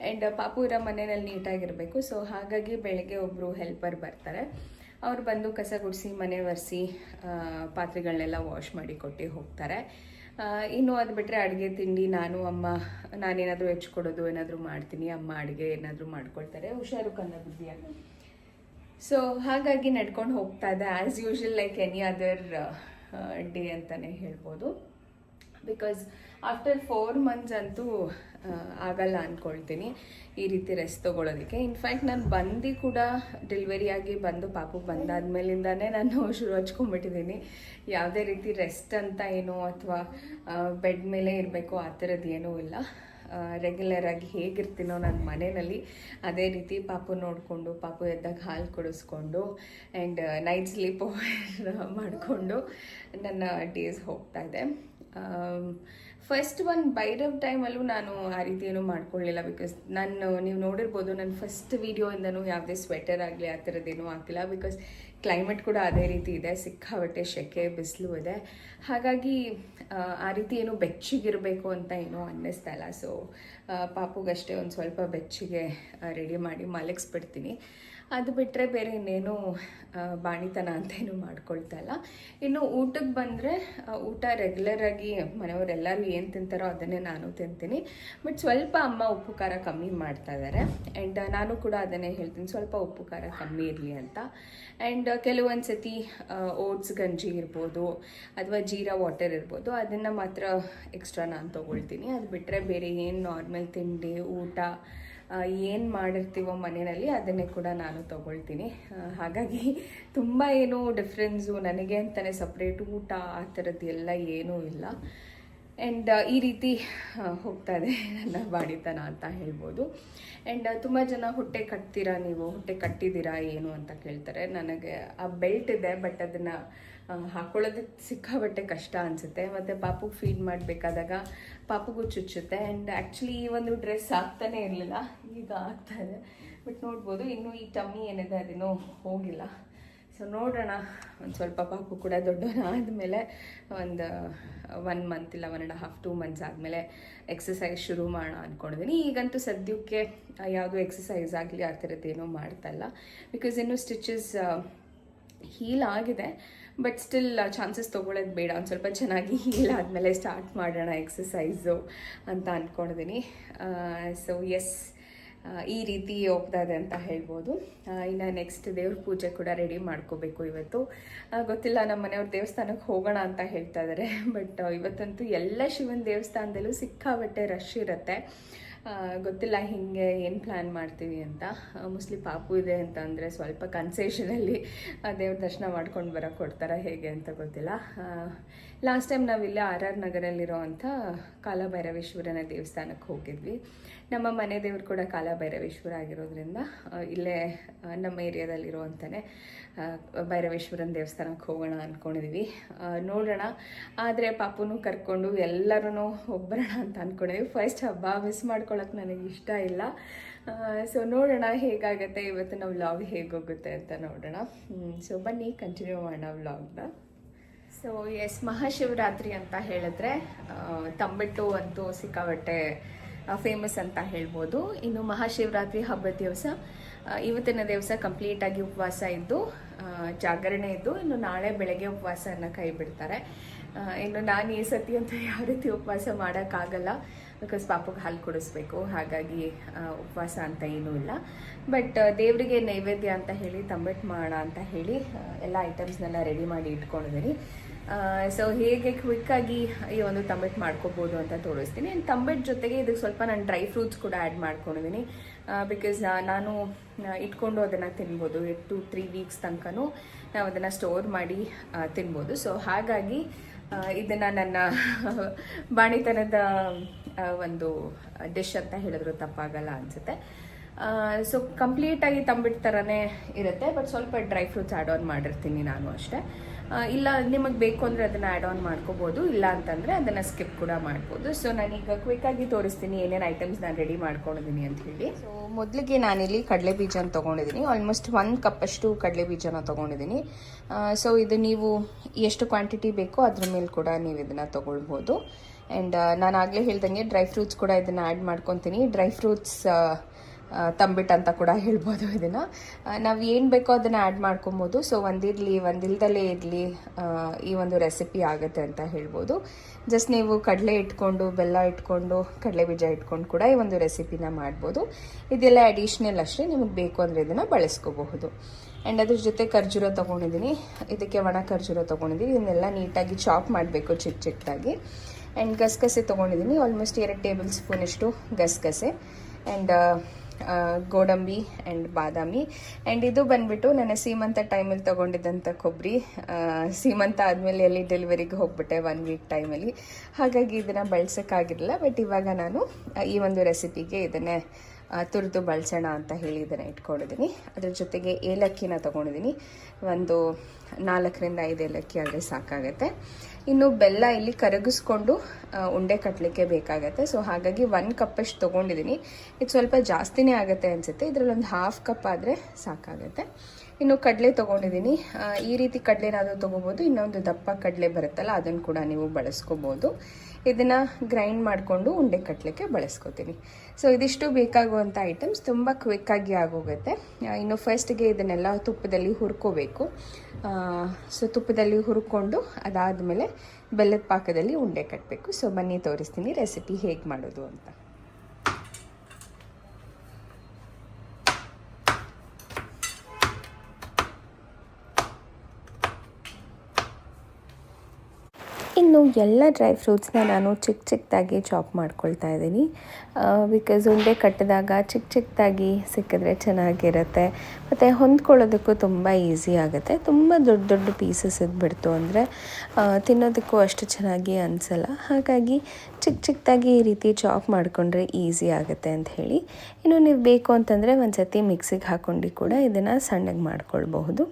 ಆ್ಯಂಡ್ ಪಾಪು ಇರೋ ಮನೆಯಲ್ಲಿ ನೀಟಾಗಿರಬೇಕು. ಸೊ ಹಾಗಾಗಿ ಬೆಳಗ್ಗೆ ಒಬ್ಬರು ಹೆಲ್ಪರ್ ಬರ್ತಾರೆ. ಅವ್ರು ಬಂದು ಕಸ ಗುಡಿಸಿ, ಮನೆ ಒರೆಸಿ, ಪಾತ್ರೆಗಳನ್ನೆಲ್ಲ ವಾಶ್ ಮಾಡಿ ಕೊಟ್ಟು ಹೋಗ್ತಾರೆ. ಇನ್ನು ಅದು ಬಿಟ್ಟರೆ ಅಡುಗೆ ತಿಂಡಿ ನಾನೇನಾದರೂ ಹೆಚ್ಕೊಡೋದು ಏನಾದರೂ ಮಾಡ್ತೀನಿ. ಅಮ್ಮ ಅಡುಗೆ ಏನಾದರೂ ಮಾಡ್ಕೊಳ್ತಾರೆ, ಹುಷಾರು ಕನ್ನ ಬುದ್ಧಿಯಾಗಿ. ಸೊ ಹಾಗಾಗಿ ನಡ್ಕೊಂಡು ಹೋಗ್ತಾ ಇದೆ as usual, like any other day ಅಂತಲೇ ಹೇಳ್ಬೋದು. ಬಿಕಾಸ್ ಆಫ್ಟರ್ 4 months ಅಂತೂ ಆಗಲ್ಲ ಅಂದ್ಕೊಳ್ತೀನಿ ಈ ರೀತಿ ರೆಸ್ಟ್ ತೊಗೊಳೋದಕ್ಕೆ. ಇನ್ಫ್ಯಾಕ್ಟ್ ನಾನು ಬಂದು ಕೂಡ ಡೆಲಿವರಿ ಆಗಿ ಬಂದು ಪಾಪು ಬಂದಾದ್ಮೇಲಿಂದಾನೇ ನಾನು ಶುರು ಹಚ್ಕೊಂಡ್ಬಿಟ್ಟಿದ್ದೀನಿ. ಯಾವುದೇ ರೀತಿ ರೆಸ್ಟ್ ಅಂತ ಏನೋ ಅಥವಾ ಬೆಡ್ ಮೇಲೆ ಇರಬೇಕು ಆ ಥರದ್ದು ಏನೂ ಇಲ್ಲ. ರೆಗ್ಯುಲರಾಗಿ ಹೇಗಿರ್ತೀನೋ ನನ್ನ ಮನೆಯಲ್ಲಿ ಅದೇ ರೀತಿ ಪಾಪು ನೋಡಿಕೊಂಡು, ಪಾಪು ಎದ್ದಾಗ ಹಾಲು ಕುಡಿಸ್ಕೊಂಡು ಆ್ಯಂಡ್ ನೈಟ್ ಸ್ಲೀಪ್ ಮಾಡಿಕೊಂಡು ನನ್ನ ಡೇಸ್ ಹೋಗ್ತಾ ಇದೆ. ಫಸ್ಟ್ ಒಂದು ಭೈರವ್ ಟೈಮಲ್ಲೂ ನಾನು ಆ ರೀತಿ ಏನೂ ಮಾಡ್ಕೊಳ್ಳಿಲ್ಲ. ಬಿಕಾಸ್ ನೀವು ನೋಡಿರ್ಬೋದು ನನ್ನ ಫಸ್ಟ್ ವೀಡಿಯೋಯಿಂದನೂ ಯಾವುದೇ ಸ್ವೆಟರ್ ಆಗಲಿ ಆ ಥರದ್ದೇನೂ ಹಾಕಿಲ್ಲ. ಬಿಕಾಸ್ ಕ್ಲೈಮೇಟ್ ಕೂಡ ಅದೇ ರೀತಿ ಇದೆ, ಸಿಕ್ಕಾಬಟ್ಟೆ ಸೆಕೆ ಬಿಸಿಲು ಇದೆ. ಹಾಗಾಗಿ ಆ ರೀತಿ ಏನೂ ಬೆಚ್ಚಗಿರಬೇಕು ಅಂತ ಏನೂ ಅನ್ನಿಸ್ತಾ ಇಲ್ಲ. ಸೊ ಪಾಪುಗಷ್ಟೇ ಒಂದು ಸ್ವಲ್ಪ ಬೆಚ್ಚಗೆ ರೆಡಿ ಮಾಡಿ ಮಲಗಿಸ್ಬಿಡ್ತೀನಿ. ಅದು ಬಿಟ್ಟರೆ ಬೇರೆ ಇನ್ನೇನು ಬಾಣಿತನ ಅಂತ ಏನೂ ಮಾಡ್ಕೊಳ್ತಾ ಇಲ್ಲ. ಇನ್ನು ಊಟಕ್ಕೆ ಬಂದರೆ ಊಟ ರೆಗ್ಯುಲರಾಗಿ ಮನೆಯವರೆಲ್ಲರೂ ಏನು ತಿಂತಾರೋ ಅದನ್ನೇ ನಾನು ತಿಂತೀನಿ. ಬಟ್ ಸ್ವಲ್ಪ ಅಮ್ಮ ಉಪ್ಪು ಖಾರ ಕಮ್ಮಿ ಮಾಡ್ತಾ ಇದ್ದಾರೆ. ಆ್ಯಂಡ್ ನಾನು ಕೂಡ ಅದನ್ನೇ ಹೇಳ್ತೀನಿ, ಸ್ವಲ್ಪ ಉಪ್ಪು ಖಾರ ಕಮ್ಮಿ ಇರಲಿ ಅಂತ. ಆ್ಯಂಡ್ ಕೆಲವೊಂದು ಸತಿ ಓಟ್ಸ್ ಗಂಜಿ ಇರ್ಬೋದು ಅಥವಾ ಜೀರಾ ವಾಟರ್ ಇರ್ಬೋದು, ಅದನ್ನು ಮಾತ್ರ ಎಕ್ಸ್ಟ್ರಾ ನಾನು ತೊಗೊಳ್ತೀನಿ. ಅದು ಬಿಟ್ಟರೆ ಬೇರೆ ಏನು ನಾರ್ಮಲ್ ತಿಂಡಿ ಊಟ ಏನು ಮಾಡಿರ್ತೀವೋ ಮನೆಯಲ್ಲಿ ಅದನ್ನೇ ಕೂಡ ನಾನು ತೊಗೊಳ್ತೀನಿ. ಹಾಗಾಗಿ ತುಂಬ ಏನೂ ಡಿಫ್ರೆನ್ಸು ನನಗೆ ಅಂತಲೇ ಸಪ್ರೇಟ್ ಊಟ ಆ ಥರದ್ದು ಎಲ್ಲ ಏನೂ ಇಲ್ಲ. ಆ್ಯಂಡ್ ಈ ರೀತಿ ಹೋಗ್ತಾ ಇದೆ ನನ್ನ ಬಾಡಿತನ ಅಂತ ಹೇಳ್ಬೋದು. ಆ್ಯಂಡ್ ತುಂಬ ಜನ ಹೊಟ್ಟೆ ಕಟ್ಟಿದ್ದೀರಾ ಏನು ಅಂತ ಕೇಳ್ತಾರೆ. ನನಗೆ ಆ ಬೆಲ್ಟ್ ಇದೆ, ಬಟ್ ಅದನ್ನು ಹಾಕೊಳ್ಳೋದಕ್ಕೆ ಸಿಕ್ಕಾಬಟ್ಟೆ ಕಷ್ಟ ಅನಿಸುತ್ತೆ. ಮತ್ತು ಪಾಪುಗೆ ಫೀಡ್ ಮಾಡಬೇಕಾದಾಗ ಪಾಪುಗೂ ಚುಚ್ಚುತ್ತೆ. ಆ್ಯಂಡ್ ಆ್ಯಕ್ಚುಲಿ ಈ ಒಂದು ಡ್ರೆಸ್ ಆಗ್ತಾನೇ ಇರಲಿಲ್ಲ, ಈಗ ಆಗ್ತಾ ಇದೆ. ಬಟ್ ನೋಡ್ಬೋದು ಇನ್ನೂ ಈ ಟಮ್ಮಿ ಏನಿದೆ ಅದೇನೋ ಹೋಗಿಲ್ಲ. ಸೊ ನೋಡೋಣ, ಒಂದು ಸ್ವಲ್ಪ ಪಾಪು ಕೂಡ ದೊಡ್ಡವನಾದಮೇಲೆ ಒಂದು 1 month ಇಲ್ಲ 1.5 2 months ಆದಮೇಲೆ ಎಕ್ಸಸೈಸ್ ಶುರು ಮಾಡೋಣ ಅಂದ್ಕೊಂಡಿದ್ದೀನಿ. ಈಗಂತೂ ಸದ್ಯಕ್ಕೆ ಯಾವುದೂ ಎಕ್ಸಸೈಸ್ ಆಗಲಿ ಆ ಥರದ್ದೇನೋ ಮಾಡ್ತಾಯಿಲ್ಲ. ಬಿಕಾಸ್ ಇನ್ನೂ ಸ್ಟಿಚಸ್ ಹೀಲ್ ಆಗಿದೆ, ಬಟ್ ಸ್ಟಿಲ್ ಚಾನ್ಸಸ್ ತೊಗೊಳ್ಳೋದು ಬೇಡ. ಒಂದು ಸ್ವಲ್ಪ ಚೆನ್ನಾಗಿ ಹೀಲ್ ಆದಮೇಲೆ ಸ್ಟಾರ್ಟ್ ಮಾಡೋಣ ಎಕ್ಸಸೈಸು ಅಂತ ಅಂದ್ಕೊಂಡಿದ್ದೀನಿ. ಸೊ ಎಸ್, ಈ ರೀತಿ ಹೋಗ್ತಾ ಇದೆ ಅಂತ ಹೇಳ್ಬೋದು. ಇನ್ನು ನೆಕ್ಸ್ಟ್ ದೇವ್ರ ಪೂಜೆ ಕೂಡ ರೆಡಿ ಮಾಡ್ಕೋಬೇಕು ಇವತ್ತು. ಗೊತ್ತಿಲ್ಲ, ನಮ್ಮ ಮನೆಯವ್ರ ದೇವಸ್ಥಾನಕ್ಕೆ ಹೋಗೋಣ ಅಂತ ಹೇಳ್ತಾ ಇದ್ದಾರೆ. ಬಟ್ ಇವತ್ತಂತೂ ಎಲ್ಲ ಶಿವನ ದೇವಸ್ಥಾನದಲ್ಲೂ ಸಿಕ್ಕಾಬಟ್ಟೆ ರಶ್ ಇರುತ್ತೆ. ಗೊತ್ತಿಲ್ಲ ಹಿಂಗೆ ಏನು ಪ್ಲ್ಯಾನ್ ಮಾಡ್ತೀವಿ ಅಂತ. ಮೋಸ್ಟ್ಲಿ ಪಾಪು ಇದೆ ಅಂತ ಅಂದರೆ ಸ್ವಲ್ಪ ಕನ್ಸೆಷನಲ್ಲಿ ದೇವ್ರ ದರ್ಶನ ಮಾಡ್ಕೊಂಡು ಬರೋಕ್ಕೆ ಕೊಡ್ತಾರೆ, ಹೇಗೆ ಅಂತ ಗೊತ್ತಿಲ್ಲ. ಲಾಸ್ಟ್ ಟೈಮ್ ನಾವಿಲ್ಲೇ RR ನಗರಲ್ಲಿರೋ ಅಂಥ ಕಾಲಭೈರವೇಶ್ವರನ ದೇವಸ್ಥಾನಕ್ಕೆ ಹೋಗಿದ್ವಿ. ನಮ್ಮ ಮನೆ ದೇವರು ಕೂಡ ಕಾಲಭೈರವೇಶ್ವರ ಆಗಿರೋದ್ರಿಂದ ಇಲ್ಲೇ ನಮ್ಮ ಏರಿಯಾದಲ್ಲಿರುವಂಥನೇ ಭೈರವೇಶ್ವರನ ದೇವಸ್ಥಾನಕ್ಕೆ ಹೋಗೋಣ ಅಂದ್ಕೊಂಡಿದ್ವಿ. ನೋಡೋಣ, ಆದರೆ ಪಾಪುನೂ ಕರ್ಕೊಂಡು ಎಲ್ಲರೂ ಹೋಗ್ಬರೋಣ ಅಂತ ಅಂದ್ಕೊಂಡಿದ್ವಿ. ಫಸ್ಟ್ ಹಬ್ಬ ಮಿಸ್ ಮಾಡ್ಕೊಳ್ಳೋಕೆ ನನಗೆ ಇಷ್ಟ ಇಲ್ಲ. ಸೊ ನೋಡೋಣ ಹೇಗಾಗುತ್ತೆ ಇವತ್ತು ನಾವು ವ್ಲಾಗ್ ಹೇಗೋಗುತ್ತೆ ಅಂತ ನೋಡೋಣ. ಸೊ ಬನ್ನಿ ಕಂಟಿನ್ಯೂ ಮಾಡೋಣ ವ್ಲಾಗ್ನ. ಸೊ ಎಸ್, ಮಹಾಶಿವರಾತ್ರಿ ಅಂತ ಹೇಳಿದ್ರೆ ತಂಬಿಟ್ಟು ಅಂತೂ ಸಿಕ್ಕಾಬಟ್ಟೆ ಫೇಮಸ್ ಅಂತ ಹೇಳ್ಬೋದು. ಇನ್ನು ಮಹಾಶಿವರಾತ್ರಿ ಹಬ್ಬದ ದಿವಸ, ಇವತ್ತಿನ ದಿವಸ ಕಂಪ್ಲೀಟಾಗಿ ಉಪವಾಸ ಇದ್ದು ಜಾಗರಣೆ ಇದ್ದು, ಇನ್ನು ನಾಳೆ ಬೆಳಗ್ಗೆ ಉಪವಾಸನ ಕೈ ಬಿಡ್ತಾರೆ. ಇನ್ನು ನಾನು ಈ ಸತಿ ಅಂತೂ ಯಾವ ರೀತಿ ಉಪವಾಸ ಮಾಡೋಕ್ಕಾಗಲ್ಲ, ಬಿಕಾಸ್ ಪಾಪಗೆ ಹಾಲು ಕುಡಿಸ್ಬೇಕು. ಹಾಗಾಗಿ ಉಪವಾಸ ಅಂತ ಏನೂ ಇಲ್ಲ. ಬಟ್ ದೇವರಿಗೆ ನೈವೇದ್ಯ ಅಂತ ಹೇಳಿ ತಂಬಿಟ್ಟು ಮಾಡೋಣ ಅಂತ ಹೇಳಿ ಎಲ್ಲ ಐಟಮ್ಸ್ನೆಲ್ಲ ರೆಡಿ ಮಾಡಿ ಇಟ್ಕೊಂಡಿದ್ದೀನಿ. ಸೊ ಹೇಗೆ ಕ್ವಿಕ್ಕಾಗಿ ಈ ಒಂದು ತಂಬಿಟ್ಟು ಮಾಡ್ಕೋಬೋದು ಅಂತ ತೋರಿಸ್ತೀನಿ. ಆ್ಯಂಡ್ ತಂಬಿಟ್ಟು ಜೊತೆಗೆ ಇದಕ್ಕೆ ಸ್ವಲ್ಪ ನಾನು ಡ್ರೈ ಫ್ರೂಟ್ಸ್ ಕೂಡ ಆ್ಯಡ್ ಮಾಡ್ಕೊಂಡಿದ್ದೀನಿ. ಬಿಕಾಸ್ ನಾನು ಇಟ್ಕೊಂಡು ಅದನ್ನು ತಿನ್ಬೋದು. 2-3 weeks ತನಕನೂ ನಾವು ಅದನ್ನು ಸ್ಟೋರ್ ಮಾಡಿ ತಿನ್ಬೋದು. ಸೊ ಹಾಗಾಗಿ ಇದನ್ನು ನನ್ನ ಬಾಣಿತನದ ಒಂದು ಡಿಶ್ ಅಂತ ಹೇಳಿದ್ರು ತಪ್ಪಾಗಲ್ಲ ಅನಿಸುತ್ತೆ. ಸೊ ಕಂಪ್ಲೀಟಾಗಿ ತಂಬಿಟ್ಟು ಥರನೇ ಇರುತ್ತೆ, ಬಟ್ ಸ್ವಲ್ಪ ಡ್ರೈ ಫ್ರೂಟ್ಸ್ ಆ್ಯಡ್ ಆನ್ ಮಾಡಿರ್ತೀನಿ ನಾನು ಅಷ್ಟೇ. ಇಲ್ಲ ನಿಮಗೆ ಬೇಕು ಅಂದರೆ ಅದನ್ನು ಆ್ಯಡ್ ಆನ್ ಮಾಡ್ಕೋಬೋದು, ಇಲ್ಲ ಅಂತಂದರೆ ಅದನ್ನು ಸ್ಕಿಪ್ ಕೂಡ ಮಾಡ್ಬೋದು. ಸೊ ನಾನೀಗ ಕ್ವಿಕ್ಕಾಗಿ ತೋರಿಸ್ತೀನಿ ಏನೇನು ಐಟಮ್ಸ್ ನಾನು ರೆಡಿ ಮಾಡ್ಕೊಂಡಿದ್ದೀನಿ ಅಂತ ಹೇಳಿ. ಸೊ ಮೊದಲಿಗೆ ನಾನಿಲ್ಲಿ ಕಡಲೆ ಬೀಜನ ತೊಗೊಂಡಿದ್ದೀನಿ, ಆಲ್ಮೋಸ್ಟ್ 1 ಕಪ್ಪಷ್ಟು ಕಡಲೆ ಬೀಜನ ತೊಗೊಂಡಿದ್ದೀನಿ. ಸೊ ಇದು ನೀವು ಎಷ್ಟು ಕ್ವಾಂಟಿಟಿ ಬೇಕೋ ಅದ್ರ ಮೇಲೆ ಕೂಡ ನೀವು ಇದನ್ನು ತೊಗೊಳ್ಬೋದು. ಆ್ಯಂಡ್ ನಾನು ಆಗಲೇ ಹೇಳ್ದಂಗೆ ಡ್ರೈ ಫ್ರೂಟ್ಸ್ ಕೂಡ ಇದನ್ನು ಆ್ಯಡ್ ಮಾಡ್ಕೊತೀನಿ. ಡ್ರೈ ಫ್ರೂಟ್ಸ್ ತಂಬಿಟ್ಟು ಅಂತ ಕೂಡ ಹೇಳ್ಬೋದು. ಇದನ್ನು ನಾವು ಏನು ಬೇಕೋ ಅದನ್ನು ಆ್ಯಡ್ ಮಾಡ್ಕೊಬೋದು. ಸೊ ಒಂದಿರಲಿ ಒಂದಿಲ್ದಲೇ ಇರಲಿ ಈ ಒಂದು ರೆಸಿಪಿ ಆಗುತ್ತೆ ಅಂತ ಹೇಳ್ಬೋದು. ಜಸ್ಟ್ ನೀವು ಕಡಲೆ ಇಟ್ಕೊಂಡು ಬೆಲ್ಲ ಇಟ್ಕೊಂಡು ಕಡಲೆ ಬೀಜ ಇಟ್ಕೊಂಡು ಕೂಡ ಈ ಒಂದು ರೆಸಿಪಿನ ಮಾಡ್ಬೋದು. ಇದೆಲ್ಲ ಅಡಿಷ್ನಲ್ ಅಷ್ಟೇ, ನಿಮಗೆ ಬೇಕು ಅಂದರೆ ಇದನ್ನು ಬಳಸ್ಕೋಬಹುದು. ಆ್ಯಂಡ್ ಅದ್ರ ಜೊತೆ ಖರ್ಜೂರ ತೊಗೊಂಡಿದ್ದೀನಿ, ಇದಕ್ಕೆ ಒಣ ಖರ್ಜೂರ ತೊಗೊಂಡಿದ್ದೀನಿ. ಇದನ್ನೆಲ್ಲ ನೀಟಾಗಿ ಚಾಪ್ ಮಾಡಬೇಕು ಚಿಕ್ಕ ಚಿಕ್ಕದಾಗಿ. ಆ್ಯಂಡ್ ಗಸಗಸೆ ತೊಗೊಂಡಿದ್ದೀನಿ, ಆಲ್ಮೋಸ್ಟ್ 2 ಟೇಬಲ್ ಸ್ಪೂನಷ್ಟು ಗಸಗಸೆ. ಆ್ಯಂಡ್ ಗೋಡಂಬಿ ಆ್ಯಂಡ್ ಬಾದಾಮಿ. ಆ್ಯಂಡ್ ಇದು ಬಂದುಬಿಟ್ಟು ನನ್ನ ಸೀಮಂತ ಟೈಮಲ್ಲಿ ತೊಗೊಂಡಿದ್ದಂಥ ಕೊಬ್ಬರಿ. ಸೀಮಂತ ಆದಮೇಲೆ ಎಲ್ಲಿ ಡೆಲಿವರಿಗೆ ಹೋಗ್ಬಿಟ್ಟೆ 1 ವೀಕ್ ಟೈಮಲ್ಲಿ, ಹಾಗಾಗಿ ಇದನ್ನು ಬಳಸೋಕ್ಕಾಗಿರಲಿಲ್ಲ. ಬಟ್ ಇವಾಗ ನಾನು ಈ ಒಂದು ರೆಸಿಪಿಗೆ ಇದನ್ನೇ ತುರಿದು ಬಳಸೋಣ ಅಂತ ಹೇಳಿ ಇದನ್ನು ಇಟ್ಕೊಂಡಿದ್ದೀನಿ. ಅದ್ರ ಜೊತೆಗೆ ಏಲಕ್ಕಿನ ತೊಗೊಂಡಿದ್ದೀನಿ, ಒಂದು 4ರಿಂದ 5 ಏಲಕ್ಕಿ ಆದರೆ ಸಾಕಾಗುತ್ತೆ. ಇನ್ನು ಬೆಲ್ಲ ಇಲ್ಲಿ ಕರಗಿಸ್ಕೊಂಡು ಉಂಡೆ ಕಟ್ಟಲಿಕ್ಕೆ ಬೇಕಾಗತ್ತೆ. ಸೊ ಹಾಗಾಗಿ 1 ಕಪ್ಪಷ್ಟು ತೊಗೊಂಡಿದ್ದೀನಿ. ಇದು ಸ್ವಲ್ಪ ಜಾಸ್ತಿನೇ ಆಗುತ್ತೆ ಅನಿಸುತ್ತೆ, ಇದರಲ್ಲಿ ಒಂದು 1/2 ಕಪ್ ಆದರೆ ಸಾಕಾಗುತ್ತೆ. ಇನ್ನು ಕಡಲೆ ತೊಗೊಂಡಿದ್ದೀನಿ, ಈ ರೀತಿ ಕಡಲೆನಾದರೂ ತೊಗೋಬೋದು, ಇನ್ನೊಂದು ದಪ್ಪ ಕಡಲೆ ಬರುತ್ತಲ್ಲ ಅದನ್ನು ಕೂಡ ನೀವು ಬಳಸ್ಕೋಬೋದು. ಇದನ್ನು ಗ್ರೈಂಡ್ ಮಾಡಿಕೊಂಡು ಉಂಡೆ ಕಟ್ಟಲಿಕ್ಕೆ ಬಳಸ್ಕೋತೀನಿ. ಸೊ ಇದಿಷ್ಟು ಬೇಕಾಗುವಂಥ ಐಟಮ್ಸ್, ತುಂಬ ಕ್ವಿಕ್ಕಾಗಿ ಆಗೋಗುತ್ತೆ. ಇನ್ನು ಫಸ್ಟಿಗೆ ಇದನ್ನೆಲ್ಲ ತುಪ್ಪದಲ್ಲಿ ಹುರ್ಕೋಬೇಕು. ಸೊ ತುಪ್ಪದಲ್ಲಿ ಹುರ್ಕೊಂಡು ಅದಾದಮೇಲೆ ಬೆಲ್ಲದ ಪಾಕದಲ್ಲಿ ಉಂಡೆ ಕಟ್ಟಬೇಕು. ಸೊ ಬನ್ನಿ ತೋರಿಸ್ತೀನಿ ರೆಸಿಪಿ ಹೇಗೆ ಮಾಡೋದು ಅಂತ. ಇನ್ನು ಎಲ್ಲ ಡ್ರೈ ಫ್ರೂಟ್ಸ್ನ ನಾನು ಚಿಕ್ಕ ಚಿಕ್ಕದಾಗಿ ಚಾಪ್ ಮಾಡ್ಕೊಳ್ತಾ ಇದ್ದೀನಿ. ಬಿಕಾಸ್ ಉಂಡೆ ಕಟ್ಟಿದಾಗ ಚಿಕ್ಕ ಚಿಕ್ಕದಾಗಿ ಸಿಕ್ಕಿದ್ರೆ ಚೆನ್ನಾಗಿರುತ್ತೆ, ಮತ್ತು ಹೊಂದ್ಕೊಳ್ಳೋದಕ್ಕೂ ತುಂಬ ಈಸಿ ಆಗುತ್ತೆ. ತುಂಬ ದೊಡ್ಡ ದೊಡ್ಡ ಪೀಸಸ್ ಇದ್ಬಿಡ್ತು ಅಂದರೆ ತಿನ್ನೋದಕ್ಕೂ ಅಷ್ಟು ಚೆನ್ನಾಗಿ ಅನಿಸಲ್ಲ. ಹಾಗಾಗಿ ಚಿಕ್ಕ ಚಿಕ್ಕದಾಗಿ ಈ ರೀತಿ ಚಾಪ್ ಮಾಡಿಕೊಂಡ್ರೆ ಈಸಿ ಆಗುತ್ತೆ ಅಂತ ಹೇಳಿ. ಇನ್ನು ನೀವು ಬೇಕು ಅಂತಂದರೆ ಒಂದು ಸತಿ ಮಿಕ್ಸಿಗೆ ಹಾಕ್ಕೊಂಡು ಕೂಡ ಇದನ್ನು ಸಣ್ಣಗೆ ಮಾಡ್ಕೊಳ್ಬಹುದು.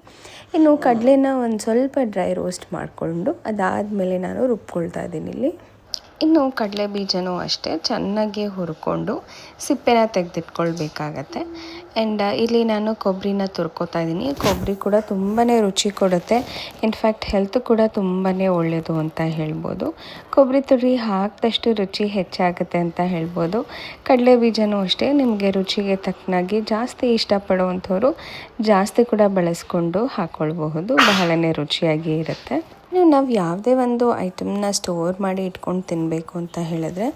ಇನ್ನು ಕಡಲೆನ ಒಂದು ಸ್ವಲ್ಪ ಡ್ರೈ ರೋಸ್ಟ್ ಮಾಡಿಕೊಂಡು ಅದಾದಮೇಲೆ ನಾನು ರುಬ್ಕೊಳ್ತಾ ಇದ್ದೀನಿ ಇಲ್ಲಿ. ಇನ್ನು ಕಡಲೆ ಬೀಜನೂ ಅಷ್ಟೇ ಚೆನ್ನಾಗಿ ಹುರ್ಕೊಂಡು ಸಿಪ್ಪೆನ ತೆಗೆದಿಟ್ಕೊಳ್ಬೇಕಾಗತ್ತೆ. ಆ್ಯಂಡ್ ಇಲ್ಲಿ ನಾನು ಕೊಬ್ಬರಿನ ತುರ್ಕೋತಾ ಇದ್ದೀನಿ. ಕೊಬ್ಬರಿ ಕೂಡ ತುಂಬಾ ರುಚಿ ಕೊಡುತ್ತೆ, ಇನ್ಫ್ಯಾಕ್ಟ್ ಹೆಲ್ತ್ ಕೂಡ ತುಂಬಾ ಒಳ್ಳೆಯದು ಅಂತ ಹೇಳ್ಬೋದು. ಕೊಬ್ಬರಿ ತುರಿ ಹಾಕಿದಷ್ಟು ರುಚಿ ಹೆಚ್ಚಾಗುತ್ತೆ ಅಂತ ಹೇಳ್ಬೋದು. ಕಡಲೆ ಬೀಜನೂ ಅಷ್ಟೇ, ನಿಮಗೆ ರುಚಿಗೆ ತಕ್ಕನಾಗಿ ಜಾಸ್ತಿ ಇಷ್ಟಪಡುವಂಥವ್ರು ಜಾಸ್ತಿ ಕೂಡ ಬಳಸ್ಕೊಂಡು ಹಾಕ್ಕೊಳ್ಬಹುದು, ಬಹಳನೇ ರುಚಿಯಾಗಿ ಇರುತ್ತೆ. ನಾವು ಯಾವುದೇ ಒಂದು ಐಟಮ್ನ ಸ್ಟೋರ್ ಮಾಡಿ ಇಟ್ಕೊಂಡು ತಿನ್ನಬೇಕು ಅಂತ ಹೇಳಿದ್ರೆ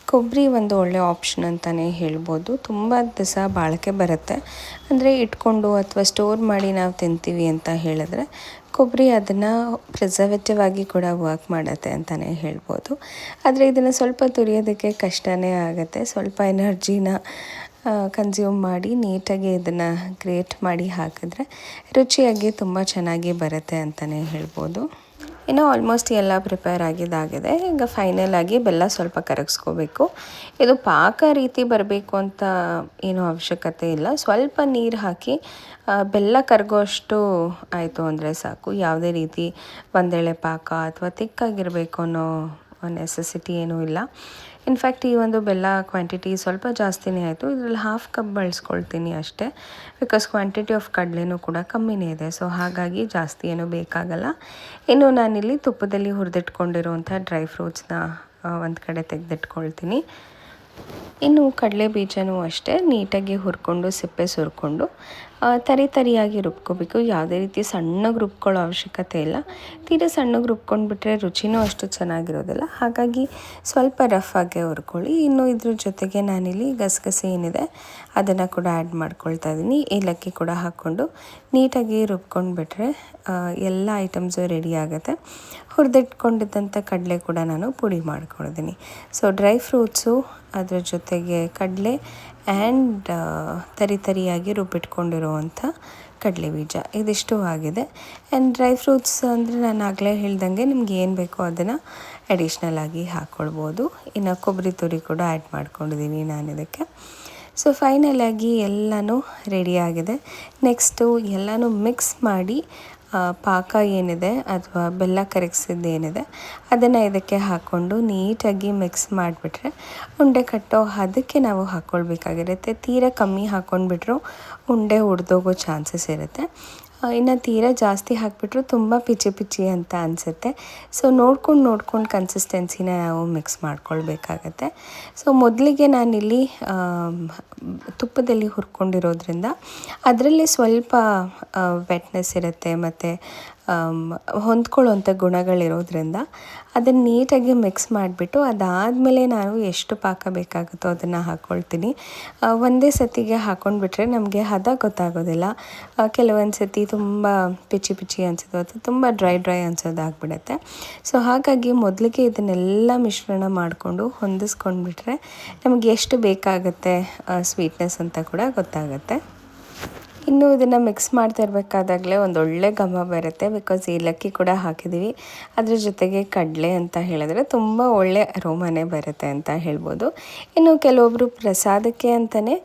ಕೊಬ್ಬರಿ ಒಂದು ಒಳ್ಳೆ ಆಪ್ಷನ್ ಅಂತಲೇ ಹೇಳ್ಬೋದು. ತುಂಬ ದಿವಸ ಬಾಳಿಕೆ ಬರುತ್ತೆ. ಅಂದರೆ ಇಟ್ಕೊಂಡು ಅಥವಾ ಸ್ಟೋರ್ ಮಾಡಿ ನಾವು ತಿಂತೀವಿ ಅಂತ ಹೇಳಿದ್ರೆ ಕೊಬ್ಬರಿ ಅದನ್ನು ಪ್ರಿಸರ್ವೇಟಿವ್ ಆಗಿ ಕೂಡ ವರ್ಕ್ ಮಾಡುತ್ತೆ ಅಂತಲೇ ಹೇಳ್ಬೋದು. ಆದರೆ ಇದನ್ನು ಸ್ವಲ್ಪ ತುರಿಯೋದಕ್ಕೆ ಕಷ್ಟನೇ ಆಗುತ್ತೆ. ಸ್ವಲ್ಪ ಎನರ್ಜಿನ ಕನ್ಸ್ಯೂಮ್ ಮಾಡಿ ನೀಟಾಗಿ ಇದನ್ನು ಗ್ರೇಟ್ ಮಾಡಿ ಹಾಕಿದ್ರೆ ರುಚಿಯಾಗಿ ತುಂಬ ಚೆನ್ನಾಗಿ ಬರುತ್ತೆ ಅಂತಲೇ ಹೇಳ್ಬೋದು. ಇನ್ನು ಆಲ್ಮೋಸ್ಟ್ ಎಲ್ಲ ಪ್ರಿಪೇರ್ ಆಗಿದ್ದಾಗಿದೆ. ಈಗ ಫೈನಲ್ ಆಗಿ ಬೆಲ್ಲ ಸ್ವಲ್ಪ ಕರಗಿಸ್ಕೋಬೇಕು. ಇದು ಪಾಕ ರೀತಿ ಬರಬೇಕು ಅಂತ ಏನೂ ಅವಶ್ಯಕತೆ ಇಲ್ಲ. ಸ್ವಲ್ಪ ನೀರು ಹಾಕಿ ಬೆಲ್ಲ ಕರಗೋಷ್ಟು ಆಯಿತು ಅಂದರೆ ಸಾಕು. ಯಾವುದೇ ರೀತಿ ಒಂದೆಳೆ ಪಾಕ ಅಥವಾ ತಿಕ್ಕಾಗಿರಬೇಕು ಅನ್ನೋ ನೆಸೆಸಿಟಿ ಏನೂ ಇಲ್ಲ. ಇನ್ಫ್ಯಾಕ್ಟ್ ಈ ಒಂದು ಬೆಲ್ಲ ಕ್ವಾಂಟಿಟಿ ಸ್ವಲ್ಪ ಜಾಸ್ತಿನೇ ಆಯಿತು. ಇದರಲ್ಲಿ 1/2 ಕಪ್ ಬಳಸ್ಕೊಳ್ತೀನಿ ಅಷ್ಟೇ, ಬಿಕಾಸ್ ಕ್ವಾಂಟಿಟಿ ಆಫ್ ಕಡಲೆನೂ ಕೂಡ ಕಮ್ಮಿನೇ ಇದೆ. ಸೊ ಹಾಗಾಗಿ ಜಾಸ್ತಿ ಏನೂ ಬೇಕಾಗಲ್ಲ. ಇನ್ನು ನಾನಿಲ್ಲಿ ತುಪ್ಪದಲ್ಲಿ ಹುರಿದಿಟ್ಕೊಂಡಿರುವಂಥ ಡ್ರೈ ಫ್ರೂಟ್ಸ್ನ ಒಂದು ಕಡೆ ತೆಗೆದಿಟ್ಕೊಳ್ತೀನಿ. ಇನ್ನು ಕಡಲೆ ಬೀಜನೂ ಅಷ್ಟೇ ನೀಟಾಗಿ ಹುರ್ಕೊಂಡು ಸಿಪ್ಪೆ ಸುರ್ಕೊಂಡು ತರಿಯಾಗಿ ರುಬ್ಕೋಬೇಕು. ಯಾವುದೇ ರೀತಿ ಸಣ್ಣಗೆ ರುಬ್ಕೊಳ್ಳೋ ಅವಶ್ಯಕತೆ ಇಲ್ಲ. ತೀರಾ ಸಣ್ಣಗೆ ರುಬ್ಕೊಂಡ್ಬಿಟ್ರೆ ರುಚಿನೂ ಅಷ್ಟು ಚೆನ್ನಾಗಿರೋದಿಲ್ಲ. ಹಾಗಾಗಿ ಸ್ವಲ್ಪ ರಫ್ ಆಗಿ ಹುರ್ಕೊಳ್ಳಿ. ಇನ್ನು ಇದ್ರ ಜೊತೆಗೆ ನಾನಿಲ್ಲಿ ಗಸಗಸೆ ಏನಿದೆ ಅದನ್ನು ಕೂಡ ಆ್ಯಡ್ ಮಾಡ್ಕೊಳ್ತಾ ಇದ್ದೀನಿ. ಏಲಕ್ಕಿ ಕೂಡ ಹಾಕ್ಕೊಂಡು ನೀಟಾಗಿ ರುಬ್ಕೊಂಡ್ಬಿಟ್ರೆ ಎಲ್ಲ ಐಟಮ್ಸು ರೆಡಿ ಆಗುತ್ತೆ. ಹುರಿದಿಟ್ಕೊಂಡಿದ್ದಂಥ ಕಡಲೆ ಕೂಡ ನಾನು ಪುಡಿ ಮಾಡ್ಕೊಂಡಿದ್ದೀನಿ. ಸೊ ಡ್ರೈ ಫ್ರೂಟ್ಸು ಅದರ ಜೊತೆಗೆ ಕಡಲೆ ಆ್ಯಂಡ್ ತರಿಯಾಗಿ ರುಬ್ಬಿಟ್ಕೊಂಡಿರುವಂಥ ಕಡಲೆ ಬೀಜ ಇದಿಷ್ಟು ಆಗಿದೆ. ಆ್ಯಂಡ್ ಡ್ರೈ ಫ್ರೂಟ್ಸ್ ಅಂದರೆ ನಾನು ಆಗಲೇ ಹೇಳ್ದಂಗೆ ನಿಮ್ಗೆ ಏನು ಬೇಕೋ ಅದನ್ನು ಅಡಿಷ್ನಲ್ ಆಗಿ ಹಾಕ್ಕೊಳ್ಬೋದು. ಇನ್ನು ಕೊಬ್ಬರಿ ತುರಿ ಕೂಡ ಆ್ಯಡ್ ಮಾಡ್ಕೊಂಡಿದ್ದೀನಿ ನಾನು ಇದಕ್ಕೆ. ಸೊ ಫೈನಲಾಗಿ ಎಲ್ಲನೂ ರೆಡಿಯಾಗಿದೆ. ನೆಕ್ಸ್ಟು ಎಲ್ಲನೂ ಮಿಕ್ಸ್ ಮಾಡಿ ಪಾಕ ಏನಿದೆ ಅಥವಾ ಬೆಲ್ಲ ಕರಗಿಸಿದ್ದು ಏನಿದೆ ಅದನ್ನು ಇದಕ್ಕೆ ಹಾಕ್ಕೊಂಡು ನೀಟಾಗಿ ಮಿಕ್ಸ್ ಮಾಡಿಬಿಟ್ರೆ ಉಂಡೆ ಕಟ್ಟೋ ಅದಕ್ಕೆ ನಾವು ಹಾಕ್ಕೊಳ್ಬೇಕಾಗಿರುತ್ತೆ. ತೀರಾ ಕಮ್ಮಿ ಹಾಕ್ಕೊಂಡ್ಬಿಟ್ರು ಉಂಡೆ ಒಡೆದೋಗೋ ಚಾನ್ಸಸ್ ಇರುತ್ತೆ. ಇನ್ನು ತೀರಾ ಜಾಸ್ತಿ ಹಾಕಿಬಿಟ್ರು ತುಂಬ ಪಿಚಿ ಪಿಚಿ ಅಂತ ಅನಿಸುತ್ತೆ. ಸೊ ನೋಡ್ಕೊಂಡು ಕನ್ಸಿಸ್ಟೆನ್ಸಿನ ನಾವು ಮಿಕ್ಸ್ ಮಾಡ್ಕೊಳ್ಬೇಕಾಗತ್ತೆ. ಸೊ ಮೊದಲಿಗೆ ನಾನಿಲ್ಲಿ ತುಪ್ಪದಲ್ಲಿ ಹುರ್ಕೊಂಡಿರೋದ್ರಿಂದ ಅದರಲ್ಲಿ ಸ್ವಲ್ಪ ವೆಟ್ನೆಸ್ ಇರುತ್ತೆ ಮತ್ತು ಹೊಂದ್ಕೊಳ್ಳೋವಂಥ ಗುಣಗಳಿರೋದ್ರಿಂದ ಅದನ್ನು ನೀಟಾಗಿ ಮಿಕ್ಸ್ ಮಾಡಿಬಿಟ್ಟು ಅದಾದಮೇಲೆ ನಾನು ಎಷ್ಟು ಪಾಕ ಬೇಕಾಗುತ್ತೋ ಅದನ್ನು ಹಾಕ್ಕೊಳ್ತೀನಿ. ಒಂದೇ ಸತಿಗೆ ಹಾಕ್ಕೊಂಡ್ಬಿಟ್ರೆ ನಮಗೆ ಹದ ಗೊತ್ತಾಗೋದಿಲ್ಲ. ಕೆಲವೊಂದು ಸತಿ ತುಂಬ ಪಿಚಿ ಪಿಚಿ ಅನಿಸೋದು ಅಥವಾ ತುಂಬ ಡ್ರೈ ಅನಿಸೋದಾಗ್ಬಿಡುತ್ತೆ. ಸೊ ಹಾಗಾಗಿ ಮೊದಲಿಗೆ ಇದನ್ನೆಲ್ಲ ಮಿಶ್ರಣ ಮಾಡಿಕೊಂಡು ಹೊಂದಿಸ್ಕೊಂಡ್ಬಿಟ್ರೆ ನಮಗೆ ಎಷ್ಟು ಬೇಕಾಗುತ್ತೆ ಸ್ವೀಟ್ನೆಸ್ ಅಂತ ಕೂಡ ಗೊತ್ತಾಗುತ್ತೆ. ಇನ್ನು ಇದನ್ನು ಮಿಕ್ಸ್ ಮಾಡ್ತಾ ಇರಬೇಕಾದಾಗಲೇ ಒಂದೊಳ್ಳೆ ಘಮ ಬರುತ್ತೆ. ಬಿಕಾಸ್ ಏಲಕ್ಕಿ ಕೂಡ ಹಾಕಿದ್ದೀವಿ. ಅದ್ರ ಜೊತೆಗೆ ಕಡಲೆ ಅಂತ ಹೇಳಿದ್ರೆ ತುಂಬ ಒಳ್ಳೆ ಅರೋಮಾನೇ ಬರುತ್ತೆ ಅಂತ ಹೇಳ್ಬೋದು. ಇನ್ನು ಕೆಲವೊಬ್ಬರು ಪ್ರಸಾದಕ್ಕೆ ಅಂತಲೇ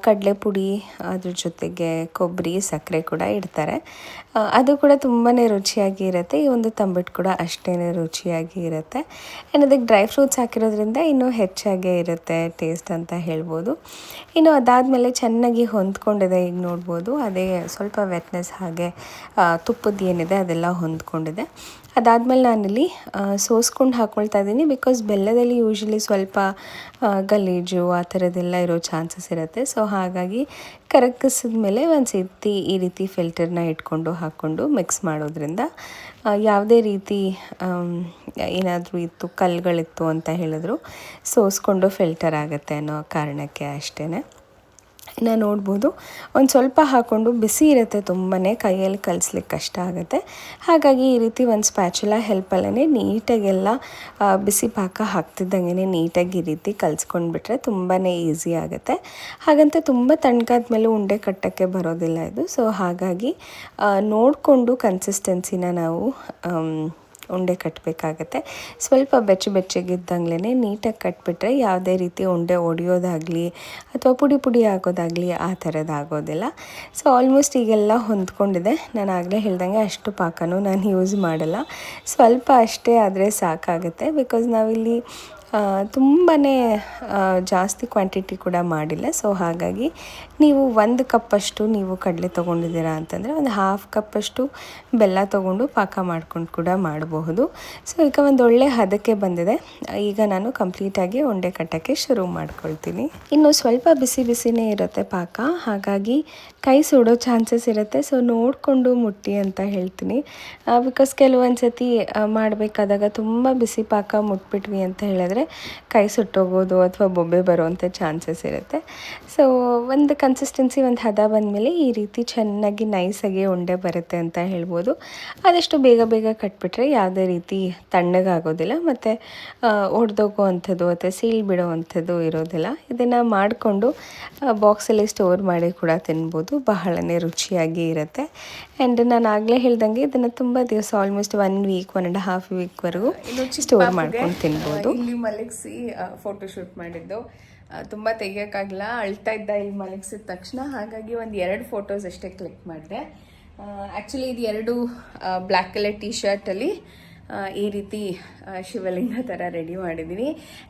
ಕಡಲೆ ಪುಡಿ ಅದ್ರ ಜೊತೆಗೆ ಕೊಬ್ಬರಿ ಸಕ್ಕರೆ ಕೂಡ ಇಡ್ತಾರೆ. ಅದು ಕೂಡ ತುಂಬಾ ರುಚಿಯಾಗಿ ಇರುತ್ತೆ. ಈ ಒಂದು ತಂಬಿಟ್ಟು ಕೂಡ ಅಷ್ಟೇ ರುಚಿಯಾಗಿ ಇರುತ್ತೆ. ಆ್ಯಂಡ್ ಅದಕ್ಕೆ ಡ್ರೈ ಫ್ರೂಟ್ಸ್ ಹಾಕಿರೋದ್ರಿಂದ ಇನ್ನೂ ಹೆಚ್ಚಾಗೇ ಇರುತ್ತೆ ಟೇಸ್ಟ್ ಅಂತ ಹೇಳ್ಬೋದು. ಇನ್ನು ಅದಾದಮೇಲೆ ಚೆನ್ನಾಗಿ ಹೊಂದ್ಕೊಂಡಿದೆ. ಈಗ ನೋಡ್ಬೋದು ಅದೇ ಸ್ವಲ್ಪ ವೆಟ್ನೆಸ್ ಹಾಗೆ ತುಪ್ಪದ ಏನಿದೆ ಅದೆಲ್ಲ ಹೊಂದ್ಕೊಂಡಿದೆ. ಅದಾದಮೇಲೆ ನಾನಿಲ್ಲಿ ಸೋಸ್ಕೊಂಡು ಹಾಕ್ಕೊಳ್ತಾ ಇದ್ದೀನಿ. ಬಿಕಾಸ್ ಬೆಲ್ಲದಲ್ಲಿ ಯೂಶ್ವಲಿ ಸ್ವಲ್ಪ ಗಲೀಜು ಆ ಥರದ್ದೆಲ್ಲ ಇರೋ ಚಾನ್ಸಸ್ ಇರುತ್ತೆ. ಸೊ ಹಾಗಾಗಿ ಕರಗಿಸಿದ ಮೇಲೆ ಒಂದು ಸತಿ ಈ ರೀತಿ ಫಿಲ್ಟರ್ನ ಇಟ್ಕೊಂಡು ಹಾಕ್ಕೊಂಡು ಮಿಕ್ಸ್ ಮಾಡೋದ್ರಿಂದ ಯಾವುದೇ ರೀತಿ ಏನಾದರೂ ಇತ್ತು ಕಲ್ಲುಗಳಿತ್ತು ಅಂತ ಹೇಳಿದ್ರು ಸೋಸ್ಕೊಂಡು ಫಿಲ್ಟರ್ ಆಗುತ್ತೆ ಅನ್ನೋ ಕಾರಣಕ್ಕೆ ಅಷ್ಟೇ. ಇನ್ನು ನೋಡ್ಬೋದು ಒಂದು ಸ್ವಲ್ಪ ಹಾಕ್ಕೊಂಡು ಬಿಸಿ ಇರುತ್ತೆ, ತುಂಬಾ ಕೈಯಲ್ಲಿ ಕಲಿಸ್ಲಿಕ್ಕೆ ಕಷ್ಟ ಆಗುತ್ತೆ. ಹಾಗಾಗಿ ಈ ರೀತಿ ಒಂದು ಸ್ಪ್ಯಾಚುಲಾ ಹೆಲ್ಪಲ್ಲೇ ನೀಟಾಗೆಲ್ಲ ಬಿಸಿ ಪಾಕ ಹಾಕ್ತಿದ್ದಂಗೆ ನೀಟಾಗಿ ಈ ರೀತಿ ಕಲಿಸ್ಕೊಂಡ್ಬಿಟ್ರೆ ತುಂಬಾ ಈಸಿ ಆಗುತ್ತೆ. ಹಾಗಂತ ತುಂಬ ತಣ್ಣಗಾದ ಮೇಲೆ ಉಂಡೆ ಕಟ್ಟೋಕ್ಕೆ ಬರೋದಿಲ್ಲ ಇದು. ಸೊ ಹಾಗಾಗಿ ನೋಡಿಕೊಂಡು ಕನ್ಸಿಸ್ಟೆನ್ಸಿನ ನಾವು ಉಂಡೆ ಕಟ್ಟಬೇಕಾಗತ್ತೆ. ಸ್ವಲ್ಪ ಬೆಚ್ಚಗಿದ್ದಂಗ್ಲೇ ನೀಟಾಗಿ ಕಟ್ಬಿಟ್ರೆ ಯಾವುದೇ ರೀತಿ ಉಂಡೆ ಒಡೆಯೋದಾಗಲಿ ಅಥವಾ ಪುಡಿ ಆಗೋದಾಗಲಿ ಆ ಥರದ್ದಾಗೋದಿಲ್ಲ. ಸೊ ಆಲ್ಮೋಸ್ಟ್ ಈಗೆಲ್ಲ ಹೊಂದ್ಕೊಂಡಿದೆ. ನಾನು ಆಗಲೇ ಹೇಳ್ದಂಗೆ ಅಷ್ಟು ಪಾಕನೂ ನಾನು ಯೂಸ್ ಮಾಡಲ್ಲ, ಸ್ವಲ್ಪ ಅಷ್ಟೇ ಆದರೆ ಸಾಕಾಗುತ್ತೆ. ಬಿಕಾಸ್ ನಾವಿಲ್ಲಿ ತುಂಬಾ ಜಾಸ್ತಿ ಕ್ವಾಂಟಿಟಿ ಕೂಡ ಮಾಡಿಲ್ಲ. ಸೊ ಹಾಗಾಗಿ ನೀವು 1 ಕಪ್ಪಷ್ಟು ನೀವು ಕಡಲೆ ತೊಗೊಂಡಿದ್ದೀರಾ ಅಂತಂದರೆ ಒಂದು 1/2 ಕಪ್ಪಷ್ಟು ಬೆಲ್ಲ ತೊಗೊಂಡು ಪಾಕ ಮಾಡ್ಕೊಂಡು ಕೂಡ ಮಾಡಬಹುದು. ಸೊ ಈಗ ಒಂದು ಒಳ್ಳೆ ಹದಕ್ಕೆ ಬಂದಿದೆ. ಈಗ ನಾನು ಕಂಪ್ಲೀಟಾಗಿ ಉಂಡೆ ಕಟ್ಟೋಕ್ಕೆ ಶುರು ಮಾಡ್ಕೊಳ್ತೀನಿ. ಇನ್ನು ಸ್ವಲ್ಪ ಬಿಸಿನೇ ಇರುತ್ತೆ ಪಾಕ, ಹಾಗಾಗಿ ಕೈ ಸುಡೋ ಚಾನ್ಸಸ್ ಇರುತ್ತೆ. ಸೊ ನೋಡಿಕೊಂಡು ಮುಟ್ಟಿ ಅಂತ ಹೇಳ್ತೀನಿ. ಬಿಕಾಸ್ ಕೆಲವೊಂದು ಸತಿ ಮಾಡಬೇಕಾದಾಗ ತುಂಬ ಬಿಸಿ ಪಾಕ ಮುಟ್ಬಿಟ್ವಿ ಅಂತ ಹೇಳಿದ್ರೆ ಕೈ ಸುಟ್ಟೋಗೋದು ಅಥವಾ ಬೊಬ್ಬೆ ಬರೋವಂಥ ಚಾನ್ಸಸ್ ಇರುತ್ತೆ. ಸೊ ಒಂದು ಕನ್ಸಿಸ್ಟೆನ್ಸಿ ಒಂದು ಹದ ಬಂದಮೇಲೆ ಈ ರೀತಿ ಚೆನ್ನಾಗಿ ನೈಸಾಗಿ ಉಂಡೆ ಬರುತ್ತೆ ಅಂತ ಹೇಳ್ಬೋದು. ಆದಷ್ಟು ಬೇಗ ಕಟ್ಬಿಟ್ರೆ ಯಾವುದೇ ರೀತಿ ತಣ್ಣಗಾಗೋದಿಲ್ಲ ಮತ್ತು ಒಡೆದೋಗೋ ಅಂಥದ್ದು ಅಥವಾ ಸೀಲ್ ಬಿಡೋ ಅಂಥದ್ದು ಇರೋದಿಲ್ಲ. ಇದನ್ನು ಮಾಡಿಕೊಂಡು ಬಾಕ್ಸಲ್ಲಿ ಸ್ಟೋರ್ ಮಾಡಿ ಕೂಡ ತಿನ್ಬೋದು. ಬಹಳನೇ ರುಚಿಯಾಗಿ ಇರುತ್ತೆ. ಆ್ಯಂಡ್ ನಾನು ಆಗಲೇ ಹೇಳ್ದಂಗೆ ಇದನ್ನು ತುಂಬ ದಿವಸ ಆಲ್ಮೋಸ್ಟ್ 1 ವೀಕ್ 1.5 ವೀಕ್ವರೆಗೂ ಸ್ಟೋರ್ ಮಾಡ್ಕೊಂಡು ತಿನ್ಬೋದು. ಇಲ್ಲಿ ಮಲಗಿಸಿ ಫೋಟೋಶೂಟ್ ಮಾಡಿದ್ದು, ತುಂಬ ತೆಗಿಯೋಕ್ಕಾಗಲ್ಲ, ಅಳ್ತಾ ಇದ್ದ ಇಲ್ಲಿ ಮಲಗಿಸಿದ ತಕ್ಷಣ. ಹಾಗಾಗಿ ಒಂದು 2 ಫೋಟೋಸ್ ಅಷ್ಟೇ ಕ್ಲಿಕ್ ಮಾಡಿದೆ. ಆ್ಯಕ್ಚುಲಿ ಇದು 2 ಬ್ಲ್ಯಾಕ್ ಕಲರ್ ಟೀ ಶರ್ಟಲ್ಲಿ ಈ ರೀತಿ ಶಿವಲಿಂಗ ಥರ ರೆಡಿ ಮಾಡಿದ್ದೀನಿ.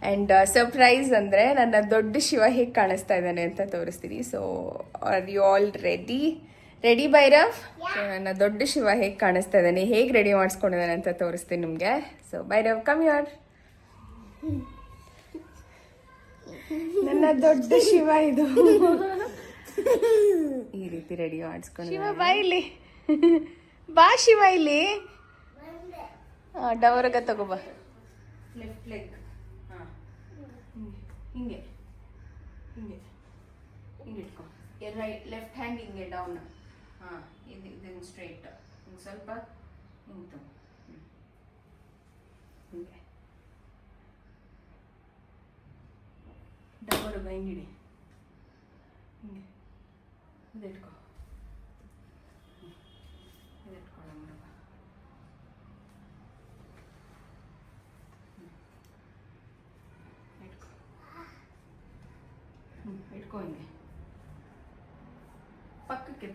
ಆ್ಯಂಡ್ ಸರ್ಪ್ರೈಸ್ ಅಂದರೆ ನನ್ನ ದೊಡ್ಡ ಶಿವ ಹೇಗೆ ಕಾಣಿಸ್ತಾ ಇದ್ದಾನೆ ಅಂತ ತೋರಿಸ್ತೀನಿ. So are you all ready Bhairav? So ನನ್ನ ದೊಡ್ಡ ಶಿವ ಹೇಗೆ ಕಾಣಿಸ್ತಾ ಇದ್ದಾನೆ, ಹೇಗೆ ರೆಡಿ ಮಾಡಿಸ್ಕೊಂಡಿದ್ದಾನೆ ಅಂತ ತೋರಿಸ್ತೀನಿ ನಿಮಗೆ. ಸೊ ಭೈರವ್ ಕಮ್ ಯಾರ್, ನನ್ನ ದೊಡ್ಡ ಶಿವ ಇದು. ಈ ರೀತಿ ರೆಡಿ ಮಾಡಿಸ್ಕೊಂಡು ಶಿವ ಬಾ ಇಲ್ಲಿ, ಬಾ ಶಿವ ಇಲ್ಲಿ, ಡವರ್ಗ ತಗೋಬಾ. ಲೆಫ್ಟ್ ಲೆಗ್ ಹಾಂ ಹಿಂಗೆ ಇಟ್ಕೊ. ಲೆಫ್ಟ್ ಹ್ಯಾಂಡ್ ಹಿಂಗೆ ಡೌನ್. ಹಾಂ ಇದನ್ನು ಸ್ಟ್ರೈಟ್ ಹಿಂಗೆ ಸ್ವಲ್ಪ ಹಿಂಗೆ ತಗೋ. ಹಿಂಗೆ ಡವರ್ಗ ಹಿಂಗಿಡಿ, ಹಿಂಗೆ ಇದಿಟ್ಕೊ. ಇಟ್ಕೊ ಹಿಂಗೆ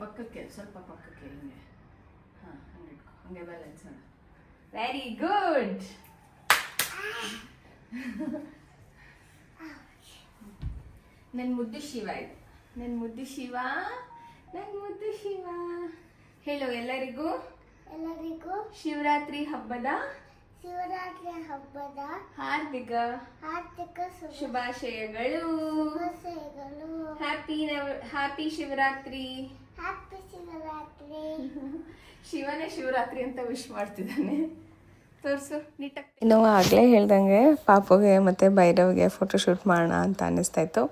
ಪಕ್ಕಕ್ಕೆ ಸ್ವಲ್ಪ ಪಕ್ಕಕ್ಕೆ ಹಿಂಗೆ. ಹಾಂ ಹಂಗೆ ಬ್ಯಾಲೆನ್ಸ್ ಮಾಡು. Very good. ನನ್ನ ಮುದ್ದು ಶಿವ ಇದು. ನನ್ನ ಮುದ್ದು ಶಿವ, ನನ್ನ ಮುದ್ದು ಶಿವ. ಹೇಳು ಎಲ್ಲರಿಗೂ ಶಿವರಾತ್ರಿ ಹಬ್ಬದ ಹಾರ್ದಿಕ ಶುಭಾಶಯಗಳು. ಹ್ಯಾಪಿ ಶಿವರಾತ್ರಿ. ಶಿವನೇ ಶಿವರಾತ್ರಿ ಅಂತ ವಿಶ್ ಮಾಡ್ತಿದ್ದಾನೆ. ತೋರಿಸು ನೀಟಾಗಿ. ಇನ್ನು ಆಗಲೇ ಹೇಳ್ದಂಗೆ ಪಾಪುಗೆ ಮತ್ತು ಭೈರವ್ಗೆ ಫೋಟೋಶೂಟ್ ಮಾಡೋಣ ಅಂತ ಅನ್ನಿಸ್ತಾಯಿತ್ತು.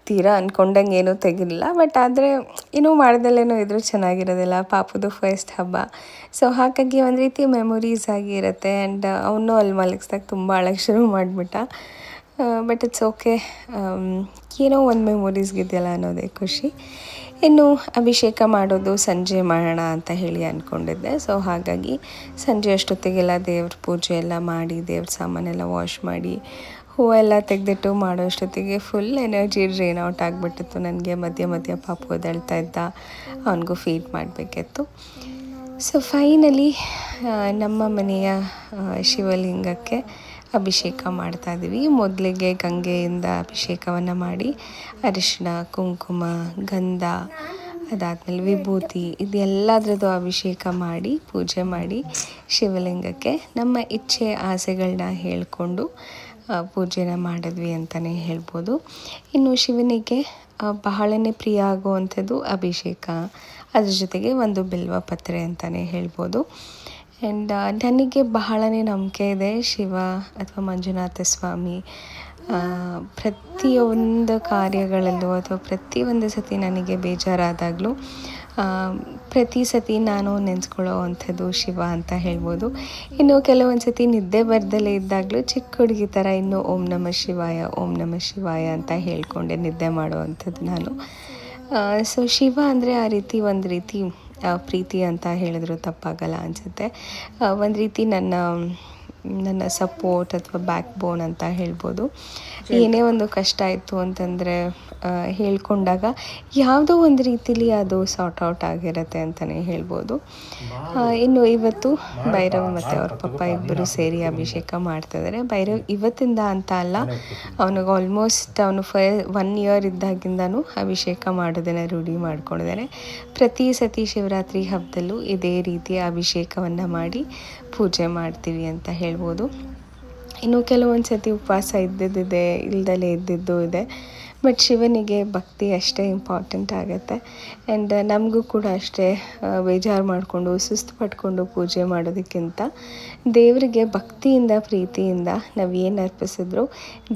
ತೀರಾ ಅಂದ್ಕೊಂಡಂಗೆ ಏನೂ ತೆಗಿಲಿಲ್ಲ, ಬಟ್ ಆದರೆ ಇನ್ನೂ ಮಾಡ್ದಲ್ಲೇನೋ ಇದ್ರೂ ಚೆನ್ನಾಗಿರೋದಿಲ್ಲ. ಪಾಪುದು ಫಸ್ಟ್ ಹಬ್ಬ, ಸೊ ಹಾಗಾಗಿ ಒಂದು ರೀತಿ ಮೆಮೊರೀಸ್ ಆಗಿರುತ್ತೆ. ಆ್ಯಂಡ್ ಅವನು ಅಲ್ಲಿ ಮಲಗಿಸ್ದಾಗ ತುಂಬ ಅಳಕ್ಕೆ ಶುರು ಮಾಡಿಬಿಟ್ಟ. ಬಟ್ ಇಟ್ಸ್ ಓಕೆ, ಏನೋ ಒಂದು ಮೆಮೊರೀಸ್ಗಿದೆಯಲ್ಲ ಅನ್ನೋದೇ ಖುಷಿ. ಇನ್ನು ಅಭಿಷೇಕ ಮಾಡೋದು ಸಂಜೆ ಮಾಡೋಣ ಅಂತ ಹೇಳಿ ಅಂದ್ಕೊಂಡಿದ್ದೆ. ಸೊ ಹಾಗಾಗಿ ಸಂಜೆ ಅಷ್ಟೊತ್ತಿಗೆಲ್ಲ ದೇವ್ರ ಪೂಜೆ ಎಲ್ಲ ಮಾಡಿ, ದೇವ್ರ ಸಾಮಾನೆಲ್ಲ ವಾಶ್ ಮಾಡಿ, ಹೂವೆಲ್ಲ ತೆಗೆದಿಟ್ಟು ಮಾಡೋ ಅಷ್ಟೊತ್ತಿಗೆ ಫುಲ್ ಎನರ್ಜಿ ಡ್ರೈನ್ ಔಟ್ ಆಗಿಬಿಟ್ಟಿತ್ತು ನನಗೆ. ಮಧ್ಯ ಪಾಪು ಒದಳ್ತಾ ಇದ್ದ, ಅವನಿಗೂ ಫೀಡ್ ಮಾಡಬೇಕಿತ್ತು. ಸೊ ಫೈನಲಿ ನಮ್ಮ ಮನೆಯ ಶಿವಲಿಂಗಕ್ಕೆ ಅಭಿಷೇಕ ಮಾಡ್ತಾಯಿದ್ವಿ. ಮೊದಲಿಗೆ ಗಂಗೆಯಿಂದ ಅಭಿಷೇಕವನ್ನು ಮಾಡಿ ಅರಿಶಿಣ, ಕುಂಕುಮ, ಗಂಧ, ಅದಾದಮೇಲೆ ವಿಭೂತಿ, ಇದೆಲ್ಲದ್ರದ್ದು ಅಭಿಷೇಕ ಮಾಡಿ ಪೂಜೆ ಮಾಡಿ ಶಿವಲಿಂಗಕ್ಕೆ ನಮ್ಮ ಇಚ್ಛೆ ಆಸೆಗಳನ್ನ ಹೇಳಿಕೊಂಡು ಪೂಜೆನ ಮಾಡಿದ್ವಿ ಅಂತಲೇ ಹೇಳ್ಬೋದು. ಇನ್ನು ಶಿವನಿಗೆ ಬಹಳನೇ ಪ್ರಿಯ ಆಗುವಂಥದ್ದು ಅಭಿಷೇಕ, ಅದ್ರ ಜೊತೆಗೆ ಒಂದು ಬಿಲ್ವ ಪತ್ರೆ ಅಂತಲೇ ಹೇಳ್ಬೋದು. ಆ್ಯಂಡ್ ನನಗೆ ಬಹಳನೇ ನಂಬಿಕೆ ಇದೆ ಶಿವ ಅಥವಾ ಮಂಜುನಾಥ ಸ್ವಾಮಿ ಪ್ರತಿಯೊಂದು ಕಾರ್ಯಗಳಲ್ಲೂ ಅಥವಾ ಪ್ರತಿಯೊಂದು ಸತಿ ನನಗೆ ಬೇಜಾರಾದಾಗಲೂ ಪ್ರತಿ ಸತಿ ನಾನು ನೆನೆಸ್ಕೊಳ್ಳೋ ಅಂಥದ್ದು ಶಿವ ಅಂತ ಹೇಳ್ಬೋದು. ಇನ್ನು ಕೆಲವೊಂದು ಸತಿ ನಿದ್ದೆ ಬರ್ದಲೇ ಇದ್ದಾಗಲೂ ಚಿಕ್ಕ ಹುಡುಗಿ ಥರ ಇನ್ನೂ ಓಂ ನಮಃ ಶಿವಾಯ, ಓಂ ನಮಃ ಶಿವಾಯ ಅಂತ ಹೇಳ್ಕೊಂಡೆ ನಿದ್ದೆ ಮಾಡುವಂಥದ್ದು ನಾನು. ಸೊ ಶಿವ ಅಂದರೆ ಆ ರೀತಿ ಒಂದು ರೀತಿ ಪ್ರೀತಿ ಅಂತ ಹೇಳಿದ್ರು ತಪ್ಪಾಗಲ್ಲ ಅನಿಸುತ್ತೆ. ಒಂದು ರೀತಿ ನನ್ನ ಸಪೋರ್ಟ್ ಅಥವಾ ಬ್ಯಾಕ್ ಬೋನ್ ಅಂತ ಹೇಳ್ಬೋದು. ಏನೇ ಒಂದು ಕಷ್ಟ ಆಯಿತು ಅಂತಂದರೆ ಹೇಳ್ಕೊಂಡಾಗ ಯಾವುದೋ ಒಂದು ರೀತಿಲಿ ಅದು ಸಾರ್ಟ್ ಔಟ್ ಆಗಿರುತ್ತೆ ಅಂತಲೇ ಹೇಳ್ಬೋದು. ಇನ್ನು ಇವತ್ತು ಭೈರವ್ ಮತ್ತು ಅವ್ರ ಪಪ್ಪ ಇಬ್ಬರು ಸೇರಿ ಅಭಿಷೇಕ ಮಾಡ್ತಿದ್ದಾರೆ. ಭೈರವ್ ಇವತ್ತಿಂದ ಅಂತ ಅಲ್ಲ, ಅವನಿಗೆ ಆಲ್ಮೋಸ್ಟ್ ಅವನು 1 ಇಯರ್ ಇದ್ದಾಗಿಂದನೂ ಅಭಿಷೇಕ ಮಾಡೋದನ್ನು ರೂಢಿ ಮಾಡ್ಕೊಂಡಿದ್ದಾರೆ. ಪ್ರತಿ ಸತಿ ಶಿವರಾತ್ರಿ ಹಬ್ಬದಲ್ಲೂ ಇದೇ ರೀತಿಯ ಅಭಿಷೇಕವನ್ನು ಮಾಡಿ ಪೂಜೆ ಮಾಡ್ತೀವಿ ಅಂತ ಹೇಳ್ಬೋದು. ಇನ್ನು ಕೆಲವೊಂದು ಸತಿ ಉಪವಾಸ ಇದ್ದಿದ್ದಿದೆ, ಇಲ್ದಲೇ ಇದ್ದಿದ್ದು ಇದೆ. ಬಟ್ ಶಿವನಿಗೆ ಭಕ್ತಿ ಅಷ್ಟೇ ಇಂಪಾರ್ಟೆಂಟ್ ಆಗುತ್ತೆ. ಆ್ಯಂಡ್ ನಮಗೂ ಕೂಡ ಅಷ್ಟೇ ಬೇಜಾರು ಮಾಡಿಕೊಂಡು ಸುಸ್ತು ಪಟ್ಕೊಂಡು ಪೂಜೆ ಮಾಡೋದಕ್ಕಿಂತ ದೇವರಿಗೆ ಭಕ್ತಿಯಿಂದ ಪ್ರೀತಿಯಿಂದ ನಾವು ಏನು ಅರ್ಪಿಸಿದ್ರು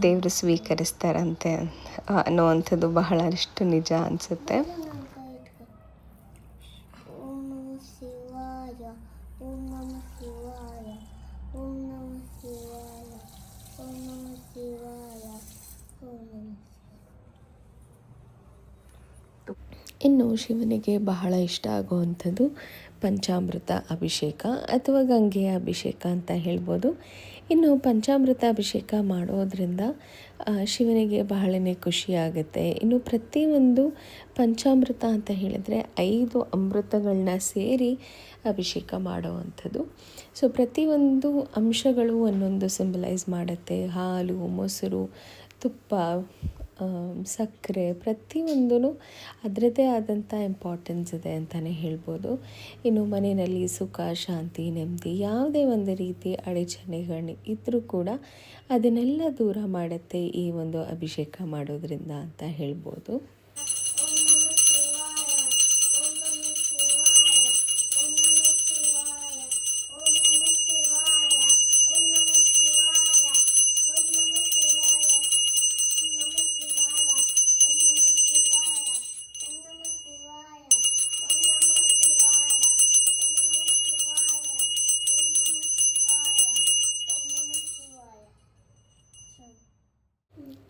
ದೇವರು ಸ್ವೀಕರಿಸ್ತಾರಂತೆ ಅನ್ನೋವಂಥದ್ದು ಬಹಳಷ್ಟು ನಿಜ ಅನಿಸುತ್ತೆ. ಇನ್ನು ಶಿವನಿಗೆ ಬಹಳ ಇಷ್ಟ ಆಗುವಂಥದ್ದು ಪಂಚಾಮೃತ ಅಭಿಷೇಕ ಅಥವಾ ಗಂಗೆಯ ಅಭಿಷೇಕ ಅಂತ ಹೇಳ್ಬೋದು. ಇನ್ನು ಪಂಚಾಮೃತ ಅಭಿಷೇಕ ಮಾಡೋದ್ರಿಂದ ಶಿವನಿಗೆ ಬಹಳನೇ ಖುಷಿಯಾಗುತ್ತೆ. ಇನ್ನು ಪ್ರತಿಯೊಂದು ಪಂಚಾಮೃತ ಅಂತ ಹೇಳಿದರೆ 5 ಅಮೃತಗಳನ್ನ ಸೇರಿ ಅಭಿಷೇಕ ಮಾಡುವಂಥದ್ದು. ಸೊ ಪ್ರತಿಯೊಂದು ಅಂಶಗಳು ಒಂದೊಂದು ಸಿಂಬಲೈಸ್ ಮಾಡುತ್ತೆ. ಹಾಲು, ಮೊಸರು, ತುಪ್ಪ, ಸಕ್ಕರೆ ಪ್ರತಿಯೊಂದೂ ಅದರದ್ದೇ ಆದಂಥ ಇಂಪಾರ್ಟೆನ್ಸ್ ಇದೆ ಅಂತಲೇ ಹೇಳ್ಬೋದು. ಇನ್ನು ಮನೆಯಲ್ಲಿ ಸುಖ, ಶಾಂತಿ, ನೆಮ್ಮದಿ ಯಾವುದೇ ಒಂದು ರೀತಿ ಅಡಚಣೆಗಳು ಇದ್ದರೂ ಕೂಡ ಅದನ್ನೆಲ್ಲ ದೂರ ಮಾಡುತ್ತೆ ಈ ಒಂದು ಅಭಿಷೇಕ ಮಾಡೋದ್ರಿಂದ ಅಂತ ಹೇಳ್ಬೋದು.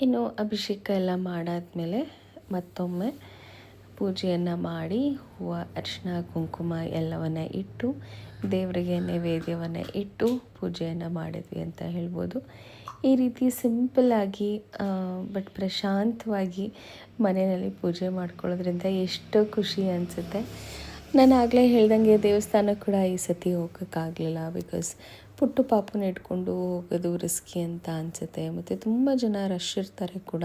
ಇನ್ನು ಅಭಿಷೇಕ ಎಲ್ಲ ಮಾಡಾದ್ಮೇಲೆ ಮತ್ತೊಮ್ಮೆ ಪೂಜೆಯನ್ನು ಮಾಡಿ ಹೂವು, ಅರಿಶಿಣ, ಕುಂಕುಮ ಎಲ್ಲವನ್ನು ಇಟ್ಟು ದೇವರಿಗೆ ನೈವೇದ್ಯವನ್ನು ಇಟ್ಟು ಪೂಜೆಯನ್ನು ಮಾಡಿದ್ವಿ ಅಂತ ಹೇಳ್ಬೋದು. ಈ ರೀತಿ ಸಿಂಪಲ್ಲಾಗಿ ಬಟ್ ಪ್ರಶಾಂತವಾಗಿ ಮನೆಯಲ್ಲಿ ಪೂಜೆ ಮಾಡ್ಕೊಳ್ಳೋದ್ರಿಂದ ಎಷ್ಟು ಖುಷಿ ಅನಿಸುತ್ತೆ. ನಾನು ಆಗಲೇ ಹೇಳ್ದಂಗೆ ದೇವಸ್ಥಾನಕ್ಕೆ ಕೂಡ ಈ ಸತಿ ಹೋಗೋಕ್ಕಾಗಲಿಲ್ಲ. ಬಿಕಾಸ್ ಪುಟ್ಟು ಪಾಪುನ ಇಟ್ಕೊಂಡು ಹೋಗೋದು ರಿಸ್ಕಿ ಅಂತ ಅನಿಸುತ್ತೆ, ಮತ್ತು ತುಂಬ ಜನ ರಶ್ ಇರ್ತಾರೆ ಕೂಡ.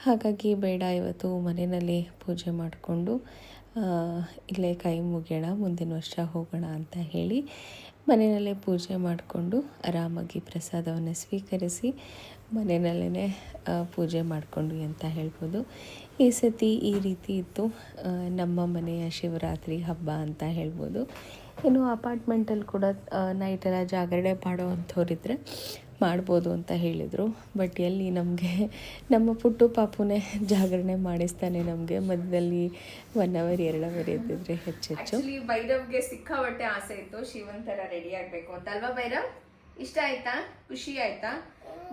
ಹಾಗಾಗಿ ಬೇಡ, ಇವತ್ತು ಮನೆಯಲ್ಲಿ ಪೂಜೆ ಮಾಡಿಕೊಂಡು ಇಲ್ಲೇ ಕೈ ಮುಗಿಯೋಣ, ಮುಂದಿನ ವರ್ಷ ಹೋಗೋಣ ಅಂತ ಹೇಳಿ ಮನೆಯಲ್ಲೇ ಪೂಜೆ ಮಾಡಿಕೊಂಡು ಆರಾಮಾಗಿ ಪ್ರಸಾದವನ್ನು ಸ್ವೀಕರಿಸಿ ಮನೆಯಲ್ಲೇ ಪೂಜೆ ಮಾಡಿಕೊಂಡ್ವಿ ಅಂತ ಹೇಳ್ಬೋದು. ಈ ಸತಿ ಈ ರೀತಿ ಇತ್ತು ನಮ್ಮ ಮನೆಯ ಶಿವರಾತ್ರಿ ಹಬ್ಬ ಅಂತ ಹೇಳ್ಬೋದು. ಇನ್ನು ಅಪಾರ್ಟ್ಮೆಂಟಲ್ಲಿ ಕೂಡ ನೈಟೆಲ್ಲ ಜಾಗರಣೆ ಮಾಡೋ ಅಂಥವ್ರಿದ್ರೆ ಮಾಡ್ಬೋದು ಅಂತ ಹೇಳಿದರು. ಬಟ್ ಎಲ್ಲಿ ನಮಗೆ ನಮ್ಮ ಪುಟ್ಟು ಪಾಪುನೇ ಜಾಗರಣೆ ಮಾಡಿಸ್ತಾನೆ. ನಮಗೆ ಮಧ್ಯದಲ್ಲಿ 1 ಅವರ್ 2 ಅವರ್ ಎದ್ದಿದ್ರೆ ಹೆಚ್ಚೆಚ್ಚು. ಭೈರವ್ಗೆ ಸಿಕ್ಕಾಪಟ್ಟೆ ಆಸೆ ಇತ್ತು ಶಿವನ್ ಥರ ರೆಡಿ ಆಗಬೇಕು ಅಂತ ಅಲ್ವಾ ಭೈರವ್? ಇಷ್ಟ ಆಯ್ತಾ? ಖುಷಿ ಆಯ್ತಾ?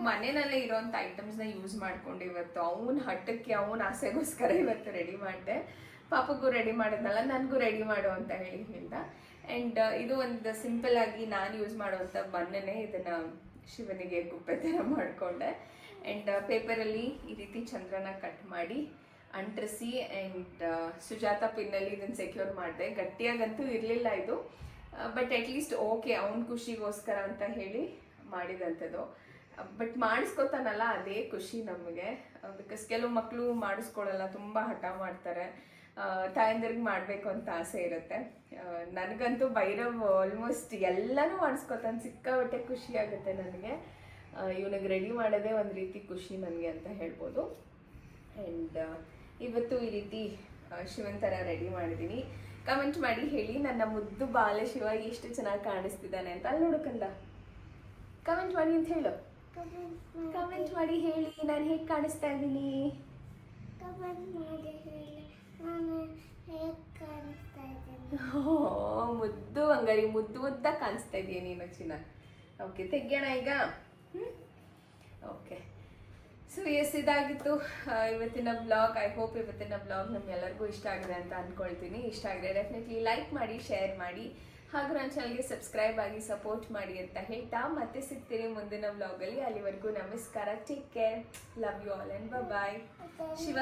ಮನೆಯಲ್ಲೇ ಇರೋಂಥ ಐಟಮ್ಸ್ನ ಯೂಸ್ ಮಾಡ್ಕೊಂಡು ಇವತ್ತು ಅವನ ಹಠಕ್ಕೆ ಅವನ ಆಸೆಗೋಸ್ಕರ ಇವತ್ತು ರೆಡಿ ಮಾಡಿದೆ. ಪಾಪಗೂ ರೆಡಿ ಮಾಡೋದಲ್ಲ, ನನಗೂ ರೆಡಿ ಮಾಡು ಅಂತ ಹೇಳಿದ್ರಿಂದ. ಆ್ಯಂಡ್ ಇದು ಒಂದು ಸಿಂಪಲ್ ಆಗಿ ನಾನು ಯೂಸ್ ಮಾಡುವಂಥ ಬನ್ನನೆ. ಇದನ್ನು ಶಿವನಿಗೆ ಗುಪ್ಪೆ ಥರ ಮಾಡಿಕೊಂಡೆ. ಆ್ಯಂಡ್ ಪೇಪರಲ್ಲಿ ಈ ರೀತಿ ಚಂದ್ರನ ಕಟ್ ಮಾಡಿ ಅಂಟಿಸಿ ಆ್ಯಂಡ್ ಸುಜಾತ ಪಿನ್ನಲ್ಲಿ ಇದನ್ನು ಸೆಕ್ಯೂರ್ ಮಾಡಿದೆ. ಗಟ್ಟಿಯಾಗಂತೂ ಇರಲಿಲ್ಲ ಇದು, ಬಟ್ ಅಟ್ಲೀಸ್ಟ್ ಓಕೆ ಅವನ ಖುಷಿಗೋಸ್ಕರ ಅಂತ ಹೇಳಿ ಮಾಡಿದಂಥದ್ದು. ಬಟ್ ಮಾಡಿಸ್ಕೊತಾನಲ್ಲ ಅದೇ ಖುಷಿ ನಮಗೆ. ಬಿಕಾಸ್ ಕೆಲವು ಮಕ್ಕಳು ಮಾಡಿಸ್ಕೊಳ್ಳಲ್ಲ, ತುಂಬ ಹಠ ಮಾಡ್ತಾರೆ. ತಾಯಂದಿರಿಗೆ ಮಾಡಬೇಕು ಅಂತ ಆಸೆ ಇರುತ್ತೆ. ನನಗಂತೂ ಭೈರವ್ ಆಲ್ಮೋಸ್ಟ್ ಎಲ್ಲನೂ ಮಾಡಿಸ್ಕೊತಾನೆ, ಸಿಕ್ಕಾಬಟ್ಟೆ ಖುಷಿ ಆಗುತ್ತೆ ನನಗೆ. ಇವನಿಗೆ ರೆಡಿ ಮಾಡೋದೇ ಒಂದು ರೀತಿ ಖುಷಿ ನನಗೆ ಅಂತ ಹೇಳ್ಬೋದು. ಆ್ಯಂಡ್ ಇವತ್ತು ಈ ರೀತಿ ಶಿವನ್ ಥರ ರೆಡಿ ಮಾಡಿದ್ದೀನಿ. ಕಮೆಂಟ್ ಮಾಡಿ ಹೇಳಿ ನನ್ನ ಮುದ್ದು ಬಾಲ ಶಿವ ಎಷ್ಟು ಚೆನ್ನಾಗಿ ಕಾಣಿಸ್ತಿದ್ದಾನೆ ಅಂತ. ಅಲ್ಲಿ ನೋಡಕ್ಕಂದ ಕಮೆಂಟ್ ಮಾಡಿ ಅಂತ ಹೇಳು. ಕಮೆಂಟ್ ಮಾಡಿ ಹೇಳಿ ನಾನು ಹೇಗೆ ಕಾಣಿಸ್ತಾ ಇದ್ದೀನಿ. ಮುದ್ದು ಅಂಗಡಿ ಮುದ್ದ ಕಾಣಿಸ್ತಾ ಇದೆಯಾ ನೀನು ಚಿನ್ನ? ಓಕೆ, ತೆಗಿಯೋಣ ಈಗ. ಓಕೆ, ಸೊ ಎಸ್, ಇದಾಗಿತ್ತು ಇವತ್ತಿನ ಬ್ಲಾಗ್. ಐ ಹೋಪ್ ಇವತ್ತಿನ ಬ್ಲಾಗ್ ನಮ್ಗೆಲ್ಲರಿಗೂ ಇಷ್ಟ ಆಗಿದೆ ಅಂತ ಅಂದ್ಕೊಳ್ತೀನಿ. ಇಷ್ಟ ಆಗಿದೆ ಡೆಫಿನೆಟ್ಲಿ ಲೈಕ್ ಮಾಡಿ, ಶೇರ್ ಮಾಡಿ, ಹಾಗೂ ನನ್ನ ಚಾನಲ್ಗೆ ಸಬ್ಸ್ಕ್ರೈಬ್ ಆಗಿ ಸಪೋರ್ಟ್ ಮಾಡಿ ಅಂತ ಹೇಳ್ತಾ ಮತ್ತೆ ಸಿಗ್ತೀನಿ ಮುಂದಿನ ಬ್ಲಾಗಲ್ಲಿ. ಅಲ್ಲಿವರೆಗೂ ನಮಸ್ಕಾರ, take care, love you all and bye. Shiva.